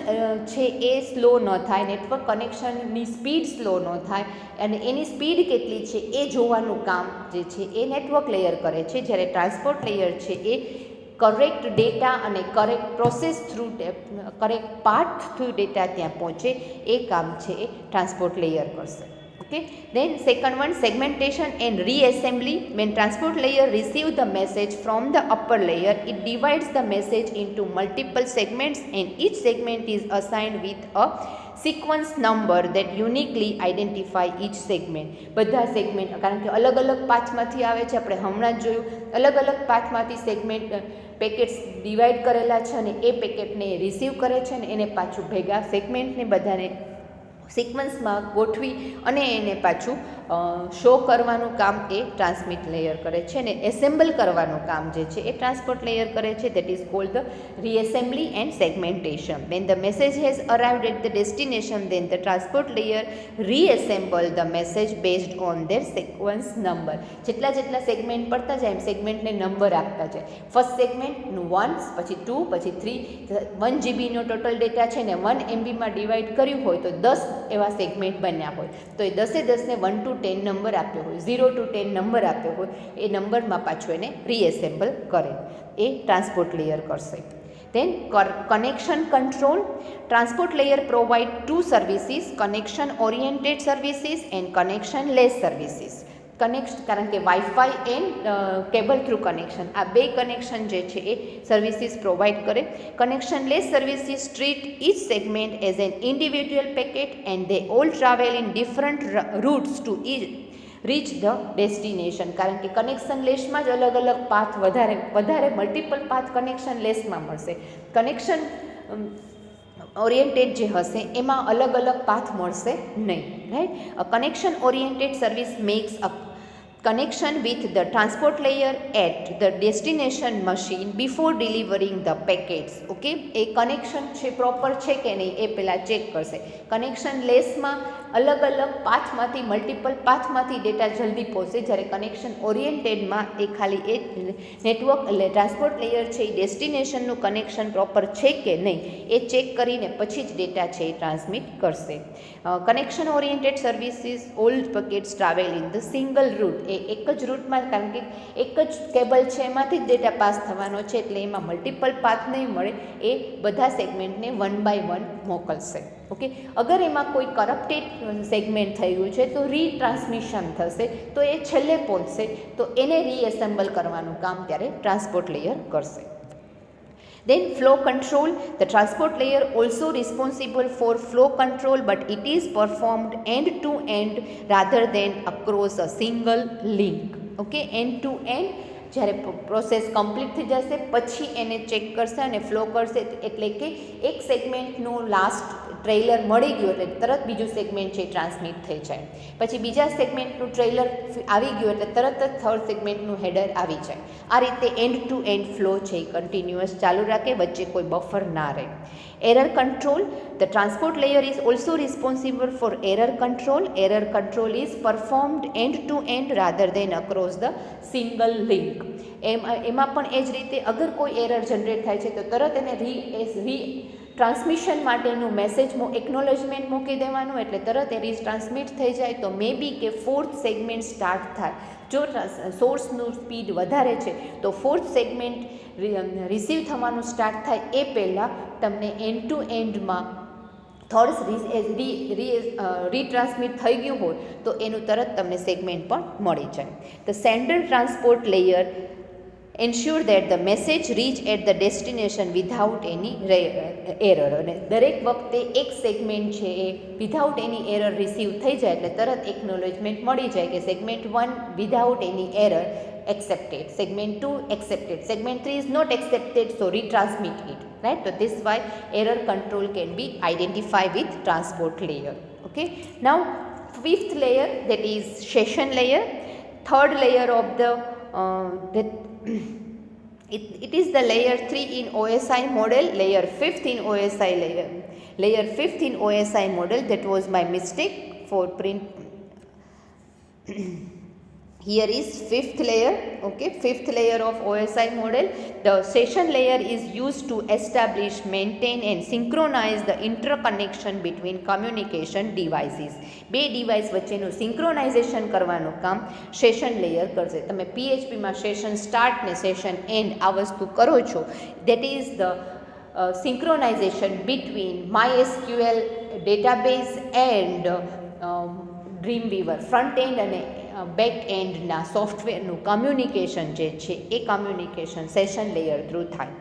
છે એ સ્લો ન થાય, નેટવર્ક કનેક્શનની સ્પીડ સ્લો ન થાય અને એની સ્પીડ કેટલી છે એ જોવાનું કામ જે છે એ નેટવર્ક લેયર કરે છે. જ્યારે ટ્રાન્સપોર્ટ લેયર છે એ કરેક્ટ ડેટા અને correct process through correct path through data ત્યાં પહોંચે એ કામ છે એ ટ્રાન્સપોર્ટ લેયર કરશે. Okay, then second one, segmentation and reassembly. When transport layer receive the message from the upper layer, it divides the message into multiple segments and each segment is assigned with a sequence number that uniquely identify each segment. બધા segment, કારણ કે અલગ અલગ પાથમાંથી આવે છે, આપણે હમણાં જ જોયું, અલગ અલગ પાથમાંથી સેગમેન્ટ પેકેટ્સ ડિવાઈડ કરેલા છે અને એ પેકેટને રિસીવ કરે છે અને એને પાછું ભેગા સેગમેન્ટને બધાને સિક્વન્સમાં ગોઠવી અને એને પાછું શો કરવાનું કામ એ ટ્રાન્સમિટ લેયર કરે છે અને એસેમ્બલ કરવાનું કામ જે છે એ ટ્રાન્સપોર્ટ લેયર કરે છે. That is called the reassembly and segmentation. When the message has arrived at the destination, then the transport layer reassemble the message based on their sequence number. જેટલા જેટલા સેગમેન્ટ પડતા જાય એમ સેગમેન્ટને નંબર આપતા જાય. First સેગમેન્ટનું 1, પછી 2, પછી 3. 1 જીબીનો ટોટલ ડેટા છે ને 1 MBમાં ડિવાઈડ કર્યું હોય તો 10 એવા સેગમેન્ટ બન્યા હોય તો એ 10ને 1 to 10 નંબર આપ્યો હોય, 0 to 10 નંબર આપ્યો હોય, એ નંબરમાં પાછું એને રીએસેમ્બલ કરે એ ટ્રાન્સપોર્ટ લેયર કરશે. Then connection control. Transport layer provide two services, connection oriented services and connection less services. કારણ કે WiFi and cable through connection, આ બે કનેક્શન જે છે એ સર્વિસીસ પ્રોવાઈડ કરે. Connectionless services treat each segment as an individual packet and they all travel in different routes to reach the destination. કારણ કે કનેક્શન લેસમાં જ અલગ અલગ પાથ વધારે મલ્ટિપલ પાથ કનેક્શન લેસમાં મળશે. કનેક્શન ઓરિએન્ટેડ જે હશે એમાં અલગ અલગ પાથ મળશે નહીં, right. Connection oriented service max a connection with the transport layer at the destination machine before delivering the packets. Okay, A connection છે પ્રોપર છે કે નહીં એ પહેલાં ચેક કરશે. કનેક્શન લેસમાં અલગ અલગ પાથમાંથી મલ્ટિપલ પાથમાંથી ડેટા જલ્દી પહોંચે, જ્યારે કનેક્શન ઓરિએન્ટેડમાં એ ખાલી એ નેટવર્ક એટલે ટ્રાન્સપોર્ટ લેયર છે એ ડેસ્ટિનેશનનું કનેક્શન પ્રોપર છે કે નહીં એ ચેક કરીને પછી જ ડેટા છે એ ટ્રાન્સમિટ કરશે. Connection oriented services all packets travel in the single route. એ એક જ રૂટમાં, કારણ કે એક જ કેબલ છે એમાંથી જ ડેટા પાસ થવાનો છે એટલે એમાં મલ્ટિપલ પાથ નહીં મળે, એ બધા સેગમેન્ટને 1 by 1 મોકલશે. ઓકે, અગર એમાં કોઈ કરપ્ટેડ સેગમેન્ટ થયું છે તો રીટ્રાન્સમિશન થશે, તો એ છેલ્લે પહોંચશે, તો એને રીએસેમ્બલ કરવાનું કામ ત્યારે ટ્રાન્સપોર્ટ લેયર કરશે. Then flow control. The transport layer also responsible for flow control, but it is performed end to end rather than across a single link. Okay, end to end. જ્યારે પ્રોસેસ કમ્પ્લીટ થઈ જશે પછી એને check કરશે અને flow કરશે, એટલે કે એક સેગમેન્ટનું લાસ્ટ ટ્રેલર મળી ગયું એટલે તરત બીજું સેગમેન્ટ છે ટ્રાન્સમિટ થઈ જાય. પછી બીજા સેગમેન્ટનું ટ્રેલર આવી ગયું એટલે તરત જ થર્ડ સેગમેન્ટનું હેડર આવી જાય. આ રીતે એન્ડ ટુ એન્ડ ફ્લો છે એ કન્ટિન્યુઅસ ચાલુ રાખે, વચ્ચે કોઈ બફર ના રહે. Error control. The transport layer is also responsible for error control. Error control is performed end to end rather than across the single link. એમાં પણ એ જ રીતે અગર કોઈ એરર જનરેટ થાય છે તો તરત એને ટ્રાન્સમિશન માટેનું મેસેજ એકનોલેજમેન્ટ મૂકી દેવાનું, એટલે તરત એ ટ્રાન્સમિટ થઈ જાય. તો મે બી કે ફોર્થ સેગમેન્ટ સ્ટાર્ટ થાય. જો સોર્સનું સ્પીડ વધારે છે તો ફોર્થ સેગમેન્ટ રિસીવ થવાનું સ્ટાર્ટ થાય એ પહેલાં તમને એન્ડ ટુ એન્ડમાં થર્ડ રીટ્રાન્સમિટ થઈ ગયું હોય તો એનું તરત તમને સેગમેન્ટ પણ મળી જાય. The sender transport layer ensure that the message reach at the destination without any error. અને દરેક વખતે એક સેગમેન્ટ છે એ વિધાઉટ એની એરર રિસીવ થઈ જાય એટલે તરત એકનોલેજમેન્ટ મળી જાય કે segment 1 without any error accepted, segment 2 accepted, segment 3 is not accepted, so retransmit it, right? So this why error control can be identified with transport layer. Okay, now fifth layer, that is session layer. Third layer of the it is the layer 3 in OSI model, layer 5th in OSI layer 5th in OSI model. That was my mistake for print. Here is fifth layer, okay, fifth layer of OSI model. The session layer is used to establish, maintain and synchronize the interconnection between communication devices. બે device વચ્ચેનું synchronization કરવાનું કામ session layer કરશે. તમે PHPમાં session start ને session end આ વસ્તુ કરો છો. That is the synchronization between MySQL database and Dreamweaver front end અને બેક એન્ડના સોફ્ટવેરનું કમ્યુનિકેશન જે છે એ કમ્યુનિકેશન સેશન લેયર થ્રુ થાય.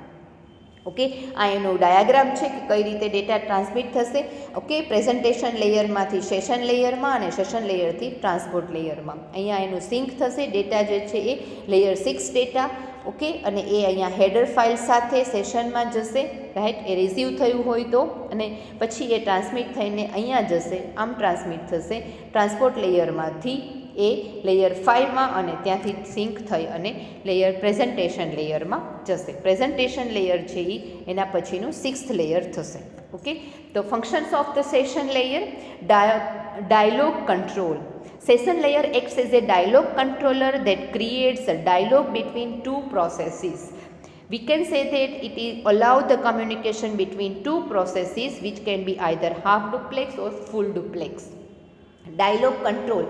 ઓકે, આ એનો ડાયાગ્રામ છે કે કઈ રીતે ડેટા ટ્રાન્સમિટ થશે. ઓકે, પ્રેઝન્ટેશન લેયરમાંથી સેશન લેયરમાં અને સેશન લેયરથી ટ્રાન્સપોર્ટ લેયરમાં. અહીંયા એનું સિંક થશે. ડેટા જે છે એ લેયર 6 ડેટા, ઓકે, અને એ અહીંયા હેડર ફાઇલ સાથે સેશનમાં જશે, રાઈટ, એ રિસીવ થયું હોય તો, અને પછી એ ટ્રાન્સમિટ થઈને અહીંયા જશે, આમ ટ્રાન્સમિટ થશે ટ્રાન્સપોર્ટ લેયરમાંથી એ લેયર 5માં અને ત્યાંથી સિંક થઈ અને લેયર પ્રેઝન્ટેશન લેયરમાં જશે. પ્રેઝન્ટેશન લેયર છે એ એના પછીનું 6th લેયર થશે. ઓકે, તો functions of the session layer. Dialogue control. Session layer acts as a dialogue controller that creates a dialogue between two processes. We can say that it is allow the communication between two processes which can be either half duplex or full duplex. Dialogue control.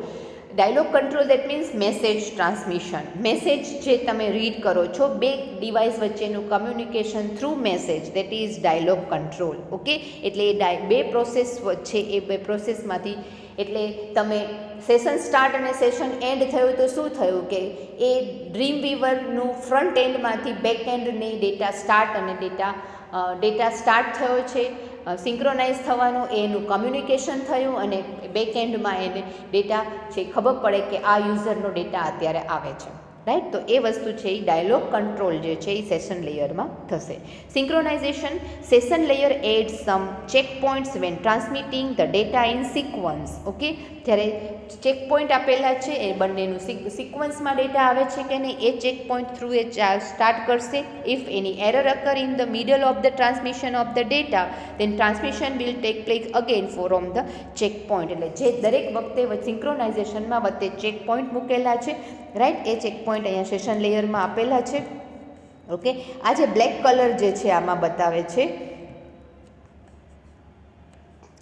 Dialogue control that means message transmission. Message જે તમે read કરો છો, બે device વચ્ચેનું communication through message, that is dialogue control. Okay, એટલે એ બે process છે, એ બે પ્રોસેસમાંથી એટલે તમે સેશન સ્ટાર્ટ અને સેશન એન્ડ થયું તો શું થયું કે એ ડ્રીમવીવરનું ફ્રન્ટ એન્ડમાંથી બેક એન્ડને ડેટા સ્ટાર્ટ અને ડેટા સ્ટાર્ટ થયો છે, સિંક્રોનાઇઝ થવાનું, એનું કમ્યુનિકેશન થયું અને બેક એન્ડમાં એને ડેટા છે ખબર પડે કે આ યુઝરનો ડેટા અત્યારે આવે છે, રાઈટ. તો એ વસ્તુ છે એ ડાયલોગ કંટ્રોલ જે છે એ સેશન લેયરમાં થશે. Synchronisation. Session layer add some check points when transmitting the data in sequence. Okay, જ્યારે ચેક પોઈન્ટ આપેલા છે એ બંનેનું સિક્વન્સમાં ડેટા આવે છે કે નહીં એ ચેક પોઈન્ટ થ્રુ એ સ્ટાર્ટ કરશે. If any error occur in the middle of the transmission of the data then transmission will take place again from the check point. એટલે જે દરેક વખતે સિંક્રોનાઇઝેશનમાં વચ્ચે ચેક પોઈન્ટ મૂકેલા છે, રાઈટ, એ ચેક પોઈન્ટ અહીંયા સેશન લેયરમાં આપેલા છે. ઓકે, આ જે બ્લેક કલર જે છે આમાં બતાવે છે,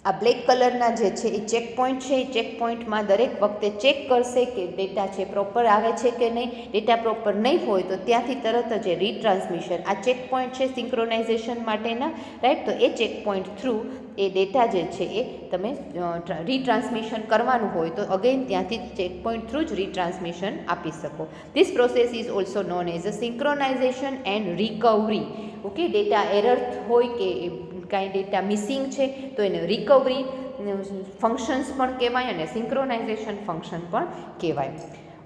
આ બ્લેક કલરના જે છે એ ચેક પોઈન્ટ છે. એ ચેક પોઈન્ટમાં દરેક વખતે ચેક કરશે કે ડેટા છે પ્રોપર આવે છે કે નહીં. ડેટા પ્રોપર નહીં હોય તો ત્યાંથી તરત જ રીટ્રાન્સમિશન, આ ચેક પોઈન્ટ છે સિંક્રોનાઇઝેશન માટેના, રાઈટ. તો એ ચેક પોઈન્ટ થ્રુ એ ડેટા જે છે એ તમે રીટ્રાન્સમિશન કરવાનું હોય તો અગેન ત્યાંથી ચેક પોઈન્ટ થ્રુ જ રીટ્રાન્સમિશન આપી શકો. This process is also known as a synchronisation and recovery. Okay, data error હોય કે કાંઈ ડેટા મિસિંગ છે તો એને રિકવરી ફંક્શન્સ પણ કહેવાય અને સિંક્રોનાઇઝેશન ફંક્શન પણ કહેવાય.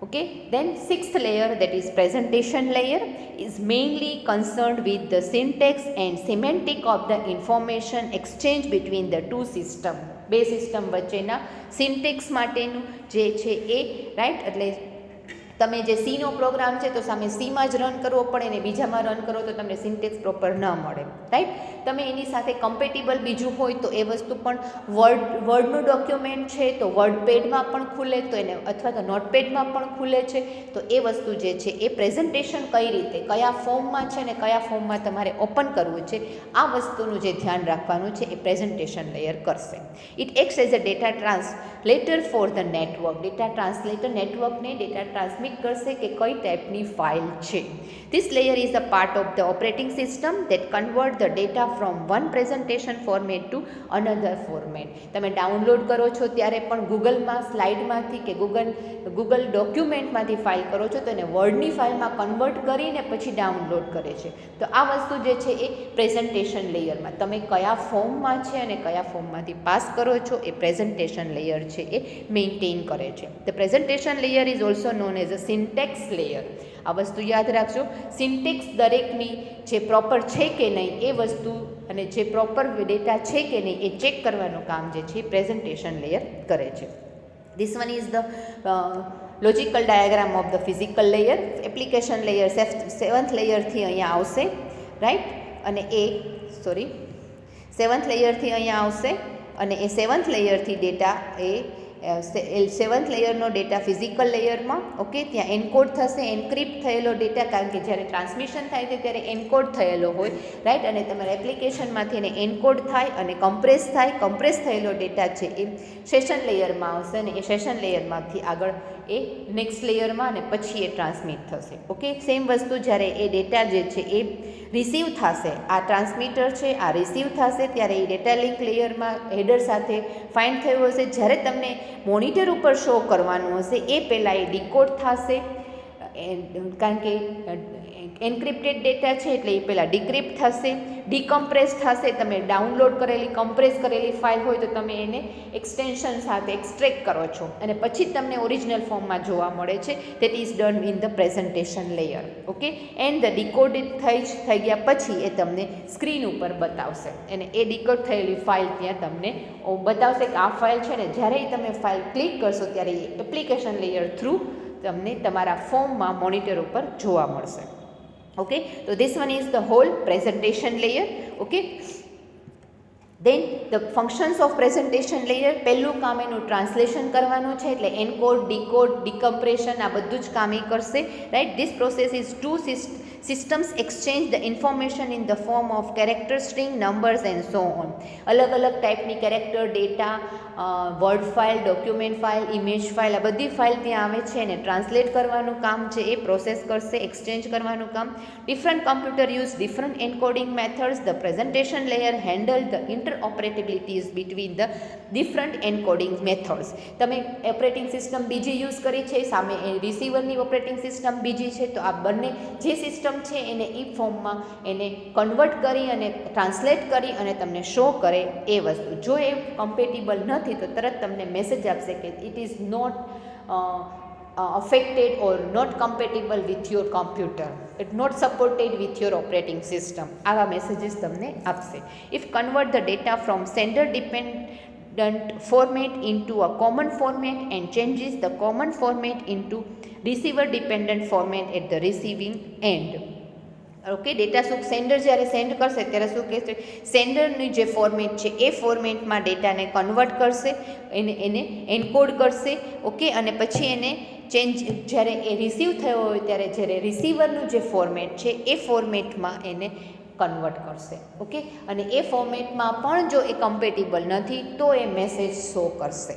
Okay, then sixth layer, that is presentation layer, is mainly concerned with the syntax and semantic of the information exchange between the two system. બે સિસ્ટમ વચ્ચેના સિન્ટેક્સ માટેનું જે છે એ રાઈટ, એટલે તમે જે સીનો પ્રોગ્રામ છે તો સામે સીમાં જ રન કરવો પડે ને બીજામાં રન કરો તો તમને સિન્ટેક્સ પ્રોપર ન મળે, રાઈટ. તમે એની સાથે કમ્પેટિબલ બીજું હોય તો એ વસ્તુ પણ વર્ડનું ડોક્યુમેન્ટ છે તો વર્ડ પેડમાં પણ ખુલે તો એને, અથવા તો નોટપેડમાં પણ ખુલે છે તો એ વસ્તુ જે છે એ પ્રેઝન્ટેશન કઈ રીતે, કયા ફોર્મમાં છે ને કયા ફોર્મમાં તમારે ઓપન કરવું છે, આ વસ્તુનું જે ધ્યાન રાખવાનું છે એ પ્રેઝન્ટેશન લેયર કરશે. It acts as a data translator for the network. Data translator નેટવર્કને ડેટા ટ્રાન્સમિટ કરશે કે કઈ ટાઈપની ફાઇલ છે. This layer is a part of the operating system that convert the data from one presentation format to another format. તમે download કરો છો ત્યારે પણ ગૂગલમાં સ્લાઇડમાંથી કે ગૂગલ ડોક્યુમેન્ટમાંથી ફાઇલ કરો છો તો એને વર્ડની ફાઇલમાં કન્વર્ટ કરીને પછી ડાઉનલોડ કરે છે. તો આ વસ્તુ જે છે એ પ્રેઝન્ટેશન લેયરમાં તમે કયા ફોર્મમાં છે અને કયા ફોર્મમાંથી પાસ કરો છો એ પ્રેઝન્ટેશન લેયર છે એ મેન્ટેન કરે છે. The presentation layer is also known as a syntax layer. આ વસ્તુ યાદ રાખજો, સિન્ટેક્સ દરેકની જે પ્રોપર છે કે નહીં એ વસ્તુ અને જે પ્રોપર ડેટા છે કે નહીં એ ચેક કરવાનું કામ જે છે પ્રેઝન્ટેશન લેયર કરે છે. This one is the logical diagram of the physical layer. Application layer seventh લેયરથી અહીંયા આવશે, રાઈટ, અને સેવન્થ લેયરથી અહીંયા આવશે અને એ સેવન્થ લેયરથી ડેટા સેવન્થ લેયરનો ડેટા ફિઝિકલ લેયરમાં, ઓકે, ત્યાં એન્કોડ થશે. એન્ક્રિપ્ટ થયેલો ડેટા, કારણ કે જ્યારે ટ્રાન્સમિશન થાય છે ત્યારે એન્કોડ થયેલો હોય, રાઈટ, અને તમારા એપ્લિકેશનમાંથી એને એન્કોડ થાય અને કમ્પ્રેસ થાય. કમ્પ્રેસ થયેલો ડેટા છે એ સેશન લેયરમાં આવશે અને એ સેશન લેયરમાંથી આગળ એ નેક્સ્ટ લેયરમાં અને પછી એ ટ્રાન્સમિટ થશે. ઓકે, સેમ વસ્તુ જ્યારે એ ડેટા જે છે એ રિસીવ થશે, આ ટ્રાન્સમીટર છે આ રિસીવ થશે ત્યારે એ ડેટા લિંક લેયરમાં હેડર સાથે ફાઇન્ડ થયું હશે. જ્યારે તમને મોનિટર ઉપર શો કરવાનું હશે એ પહેલાં એ ડીકોડ થશે, કારણ કે એન્ક્રિપ્ટેડ ડેટા છે એટલે એ પહેલાં ડિક્રિપ્ટ થશે, ડીકમ્પ્રેસ થશે. તમે ડાઉનલોડ કરેલી કમ્પ્રેસ કરેલી ફાઇલ હોય તો તમે એને એક્સટેન્શન સાથે એક્સટ્રેક્ટ કરો છો અને પછી તમને ઓરિજિનલ ફોર્મમાં જોવા મળે છે. That is done in the presentation layer. Okay, and the decoded થઈ ગયા પછી એ તમને સ્ક્રીન ઉપર બતાવશે અને એ ડીકોડ થયેલી ફાઇલ ત્યાં તમને બતાવશે કે આ ફાઇલ છે ને. જ્યારે તમે ફાઇલ ક્લિક કરશો ત્યારે એ એપ્લિકેશન લેયર થ્રુ તમને તમારા ફોર્મમાં મોનિટર ઉપર જોવા મળશે. Okay, so this one is the whole presentation layer. Okay, then the functions of presentation layer, પહેલું કામ એનું ટ્રાન્સલેશન કરવાનું છે એટલે એન્કોડ, ડીકોડ, ડીકમ્પ્રેશન આ બધું જ કામ એ કરશે, right. This process is two systems exchange the information in the form of character, string, numbers and so on. અલગ અલગ ટાઈપની character, data, word file, document file, image file આ બધી ફાઇલ ત્યાં આવે છે અને ટ્રાન્સલેટ કરવાનું કામ છે એ પ્રોસેસ કરશે, એક્સચેન્જ કરવાનું કામ. Different computer use different encoding methods. The presentation layer handle the interoperabilities between the different encoding methods. તમે ઓપરેટિંગ સિસ્ટમ બીજી યુઝ કરી છે, સામે રિસીવરની ઓપરેટિંગ સિસ્ટમ બીજી છે, તો આ બંને જે સિસ્ટમ છે એને ઈ ફોર્મમાં એને કન્વર્ટ કરી અને ટ્રાન્સલેટ કરી અને તમને શો કરે એ વસ્તુ. જો એ કમ્પેટિબલ નથી તો તરત તમને મેસેજ આપશે કે it is not affected or not compatible with your computer, it not supported with your operating system. આવા મેસેજીસ તમને આપશે. If convert the data from sender dependent format into a common format and changes the common format into receiver dependent format at the receiving end. Okay, data શું sender જ્યારે send કરશે ત્યારે શું કહેશે, સેન્ડરની જે ફોર્મેટ છે એ ફોર્મેટમાં ડેટાને કન્વર્ટ કરશે, એને એન્કોડ કરશે. ઓકે, અને પછી એને ચેન્જ જ્યારે એ રિસીવ થયો હોય ત્યારે જ્યારે રિસીવરનું જે ફોર્મેટ છે એ ફોર્મેટમાં એને કન્વર્ટ કરશે. ઓકે, અને એ ફોર્મેટમાં પણ જો એ કમ્પેટિબલ નથી તો એ મેસેજ શો કરશે.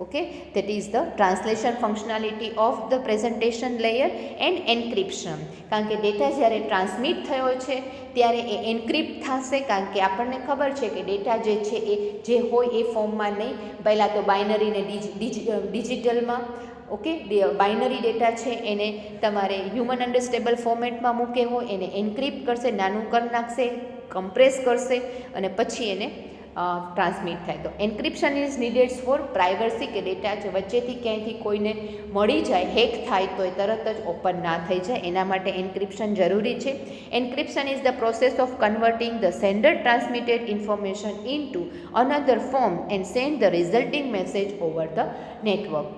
Okay, that is the translation functionality of the presentation layer and encryption. કારણ કે ડેટા જ્યારે ટ્રાન્સમિટ થયો છે ત્યારે એ એન્ક્રિપ્ટ થશે, કારણ કે આપણને ખબર છે કે ડેટા જે છે એ જે હોય એ ફોર્મમાં નહીં, પહેલાં તો બાઇનરીને ડિજિટલમાં. ઓકે, બાઇનરી ડેટા છે એને તમારે હ્યુમન અન્ડરસ્ટેબલ ફોર્મેટમાં મૂકે હોય એને એન્ક્રિપ્ટ કરશે, નાનું કરી નાખશે, કમ્પ્રેસ કરશે અને પછી એને ટ્રાન્સમિટ થાય. તો encryption is needed for privacy, કે ડેટા જે વચ્ચેથી ક્યાંયથી કોઈને મળી જાય, હેક થાય તો એ તરત જ ઓપન ના થઈ જાય, એના માટે એન્ક્રિપ્શન જરૂરી છે. Encryption is the process of converting the sender transmitted information into another form and send the resulting message over the network.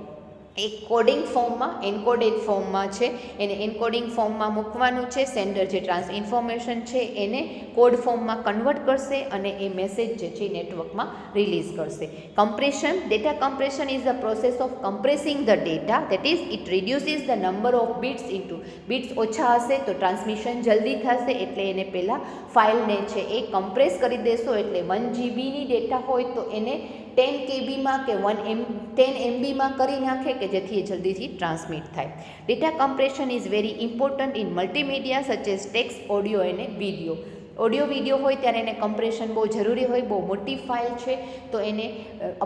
એક કોડિંગ ફોર્મમાં, એન્કોડેડ ફોર્મમાં છે, એને એન્કોડિંગ ફોર્મમાં મૂકવાનું છે. સેન્ડર જે ઇન્ફોર્મેશન છે એને કોડ ફોર્મમાં કન્વર્ટ કરશે અને એ મેસેજ જે છે નેટવર્કમાં રિલીઝ કરશે. Compression, data compression is the process of compressing the data, that is it reduces the number of bits into, bits ઓછા હશે તો ટ્રાન્સમિશન જલ્દી થશે, એટલે એને પહેલાં ફાઇલને છે એ કમ્પ્રેસ કરી દેશો. એટલે 1 GB ડેટા હોય તો એને 10 KBમાં કે 10 MBમાં કરી નાખે, કે જેથી એ જલ્દીથી ટ્રાન્સમિટ થાય. Data compression is very important in multimedia such as text, audio અને વિડીયો. ઓડિયો વિડીયો હોય ત્યારે એને કમ્પ્રેશન બહુ જરૂરી હોય. બહુ મોટી ફાઇલ છે તો એને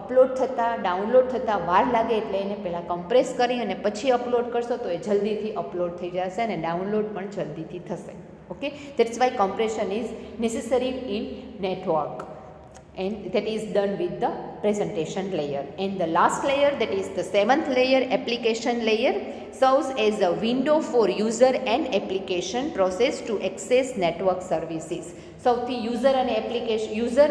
અપલોડ થતાં, ડાઉનલોડ થતાં વાર લાગે, એટલે એને પહેલાં કમ્પ્રેસ કરી અને પછી અપલોડ કરશો તો એ જલ્દીથી અપલોડ થઈ જશે અને ડાઉનલોડ પણ જલ્દીથી થશે. Okay, that's why compression is necessary in network, and that is done with the presentation layer. And the last layer, that is the 7th layer, application layer, serves as a window for user and application process to access network services. સૌથી user અને application, user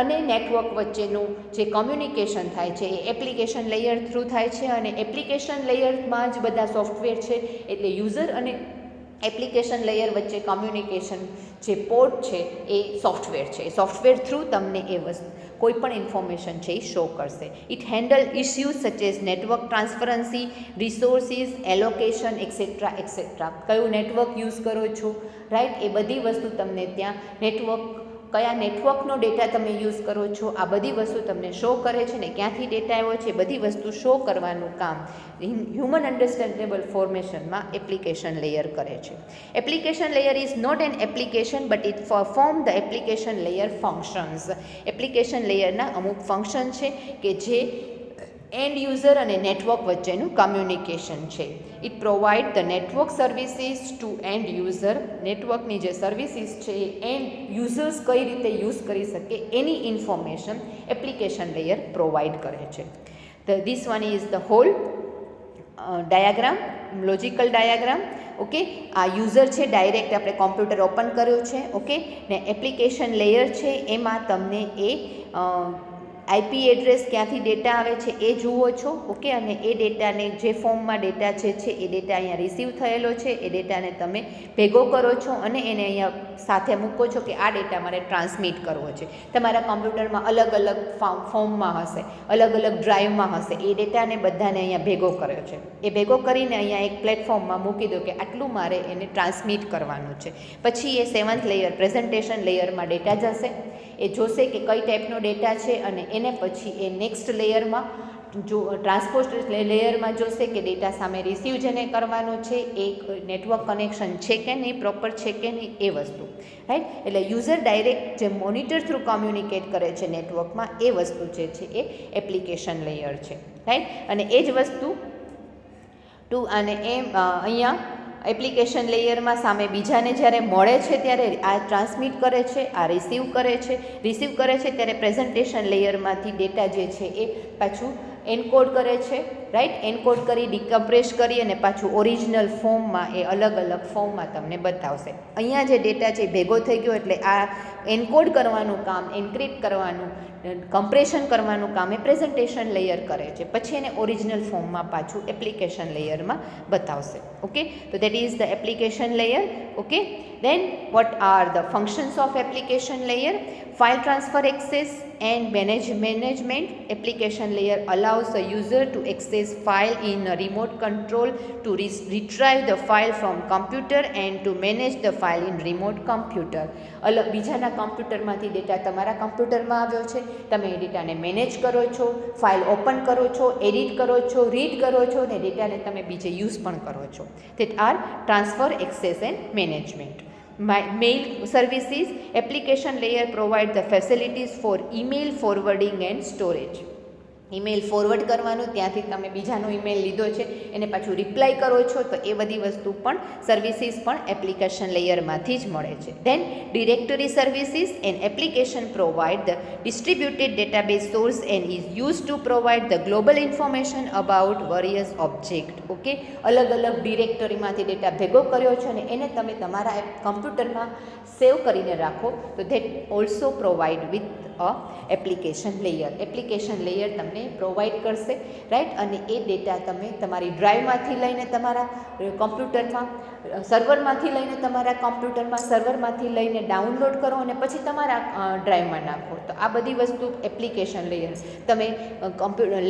અને network વચ્ચેનું જે communication થાય છે એ application layer through થાય છે, અને એપ્લિકેશન લેયરમાં જ બધા સોફ્ટવેર છે, એટલે યુઝર અને એપ્લિકેશન લેયર વચ્ચે કમ્યુનિકેશન જે પોર્ટ છે એ સોફ્ટવેર છે. સોફ્ટવેર થ્રુ તમને એ વસ્તુ કોઈ પણ ઇન્ફોર્મેશન છે એ શો કરશે. It handle issues such as network transparency, resources allocation etcetera etcetera. કયું નેટવર્ક યુઝ કરો છો, રાઈટ, એ બધી વસ્તુ તમને ત્યાં નેટવર્ક, કયા નેટવર્કનો ડેટા તમે યુઝ કરો છો, આ બધી વસ્તુ તમને શો કરે છે, ને ક્યાંથી ડેટા આવ્યો છે એ બધી વસ્તુ શો કરવાનું કામ હ્યુમન અન્ડરસ્ટેન્ડેબલ ફોર્મેશનમાં એપ્લિકેશન લેયર કરે છે. Application layer is not an application but it perform the application layer functions. Application લેયરના અમુક ફંક્શન છે કે જે એન્ડ યુઝર અને નેટવર્ક વચ્ચેનું કમ્યુનિકેશન છે. It provide the network services to end user. નેટવર્કની જે સર્વિસીસ છે એ એન્ડ યુઝર્સ કઈ રીતે યુઝ કરી શકે any information application layer provide કરે છે. This one is the whole diagram, logical diagram. Okay, આ યુઝર છે, ડાયરેક્ટ આપણે કોમ્પ્યુટર ઓપન કર્યો છે. ઓકે, ને એપ્લિકેશન લેયર છે એમાં તમને એ આઈપી એડ્રેસ ક્યાંથી ડેટા આવે છે એ જુઓ છો. ઓકે, અને એ ડેટાને જે ફોર્મમાં ડેટા છે એ ડેટા અહીંયા રિસીવ થયેલો છે, એ ડેટાને તમે ભેગો કરો છો અને એને અહીંયા સાથે મૂકો છો કે આ ડેટા મારે ટ્રાન્સમિટ કરવો છે. તમારા કોમ્પ્યુટરમાં અલગ અલગ ફોર્મમાં હશે, અલગ અલગ ડ્રાઈવમાં હશે, એ ડેટાને બધાને અહીંયા ભેગો કર્યો છે. એ ભેગો કરીને અહીંયા એક પ્લેટફોર્મમાં મૂકી દો કે આટલું મારે એને ટ્રાન્સમિટ કરવાનું છે. પછી એ 7th લેયર, પ્રેઝન્ટેશન લેયરમાં ડેટા જશે, એ જોશે કે કઈ ટાઈપનો ડેટા છે, અને એને પછી એ નેક્સ્ટ લેયરમાં જો ટ્રાન્સપોર્ટ લેયરમાં જોશે કે ડેટા સામે રિસીવ જેને કરવાનો છે એ નેટવર્ક કનેક્શન છે કે નહીં, પ્રોપર છે કે નહીં, એ વસ્તુ, રાઈટ. એટલે યુઝર ડાયરેક્ટ જે મોનિટર થ્રુ કોમ્યુનિકેટ કરે છે નેટવર્કમાં, એ વસ્તુ જે છે એ એપ્લિકેશન લેયર છે, રાઈટ. અને એ જ વસ્તુ અને અહીંયા એપ્લિકેશન લેયરમાં સામે બીજાને જ્યારે મળે છે ત્યારે આ ટ્રાન્સમિટ કરે છે, આ રિસીવ કરે છે. રિસીવ કરે છે ત્યારે પ્રેઝન્ટેશન લેયરમાંથી ડેટા જે છે એ પાછું એન્કોડ કરે છે, રાઈટ. એન્કોડ કરી, ડિકમ્પ્રેસ કરી અને પાછું ઓરિજિનલ ફોર્મમાં એ અલગ અલગ ફોર્મમાં તમને બતાવશે. અહીંયા જે ડેટા છે ભેગો થઈ ગયો એટલે આ એન્કોડ કરવાનું કામ, એન્ક્રિપ્ટ કરવાનું, કમ્પ્રેશન કરવાનું કામ એ પ્રેઝન્ટેશન લેયર કરે છે. પછી એને ઓરિજિનલ ફોર્મમાં પાછું એપ્લિકેશન લેયરમાં બતાવશે. ઓકે, તો that is the application layer. Okay, then what are the functions of application layer? File transfer access and management. Application layer allows the user to access file in a remote control, to retrieve the file from computer and to manage the file in remote computer. બીજાના કમ્પ્યુટરમાંથી data તમારા કમ્પ્યુટરમાં આવ્યો છે, તમે એ ડેટાને manage કરો છો, file open કરો છો, એડિટ કરો છો, રીડ કરો છો, ને ડેટાને તમે બીજે યુઝ પણ કરો છો. That are transfer, access and management. Mail services. Application layer provide the facilities for email forwarding and storage. Email forward કરવાનું, ત્યાંથી તમે બીજાનો ઈમેલ લીધો છે એને પાછું રિપ્લાય કરો છો, તો એ બધી વસ્તુ પણ સર્વિસીસ પણ એપ્લિકેશન લેયરમાંથી જ મળે છે. Then directory services and application provide the distributed database source and is use to provide the global information about various object. Okay, અલગ અલગ ડિરેક્ટરીમાંથી ડેટા ભેગો કર્યો છે અને એને તમે તમારા કમ્પ્યુટરમાં સેવ કરીને રાખો, તો that also provide with a application layer. Application layer તમને પ્રોવાઈડ કરશે, રાઈટ. અને એ ડેટા તમે તમારી ડ્રાઈવમાંથી લઈને તમારા કમ્પ્યુટરમાં, સર્વરમાંથી લઈને તમારા કમ્પ્યુટરમાં, સર્વરમાંથી લઈને ડાઉનલોડ કરો અને પછી તમારા ડ્રાઈવમાં નાખો. તો આ બધી વસ્તુ એપ્લિકેશન લેયર. તમે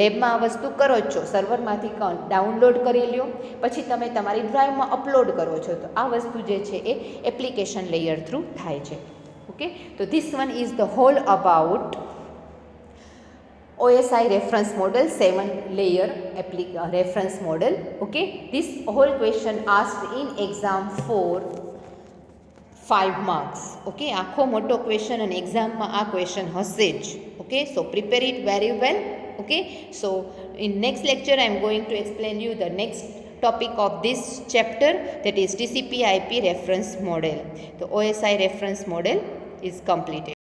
લેબમાં આ વસ્તુ કરો જ છો, સર્વરમાંથી ડાઉનલોડ કરી લ્યો, પછી તમે તમારી ડ્રાઈવમાં અપલોડ કરો છો, તો આ વસ્તુ જે છે એ એપ્લિકેશન લેયર થ્રુ થાય છે. Okay, so this one is the whole about OSI reference model, 7-layer reference model. Okay, this whole question asked in exam for 5 marks. Okay, આખો મોટો ક્વેશ્ચન અને એક્ઝામમાં આ ક્વેશ્ચન હશે જ. Okay, so prepare it very well. Okay, so in next lecture I am going to explain you the next topic of this chapter, that is TCP/IP reference model. The OSI reference model is completed.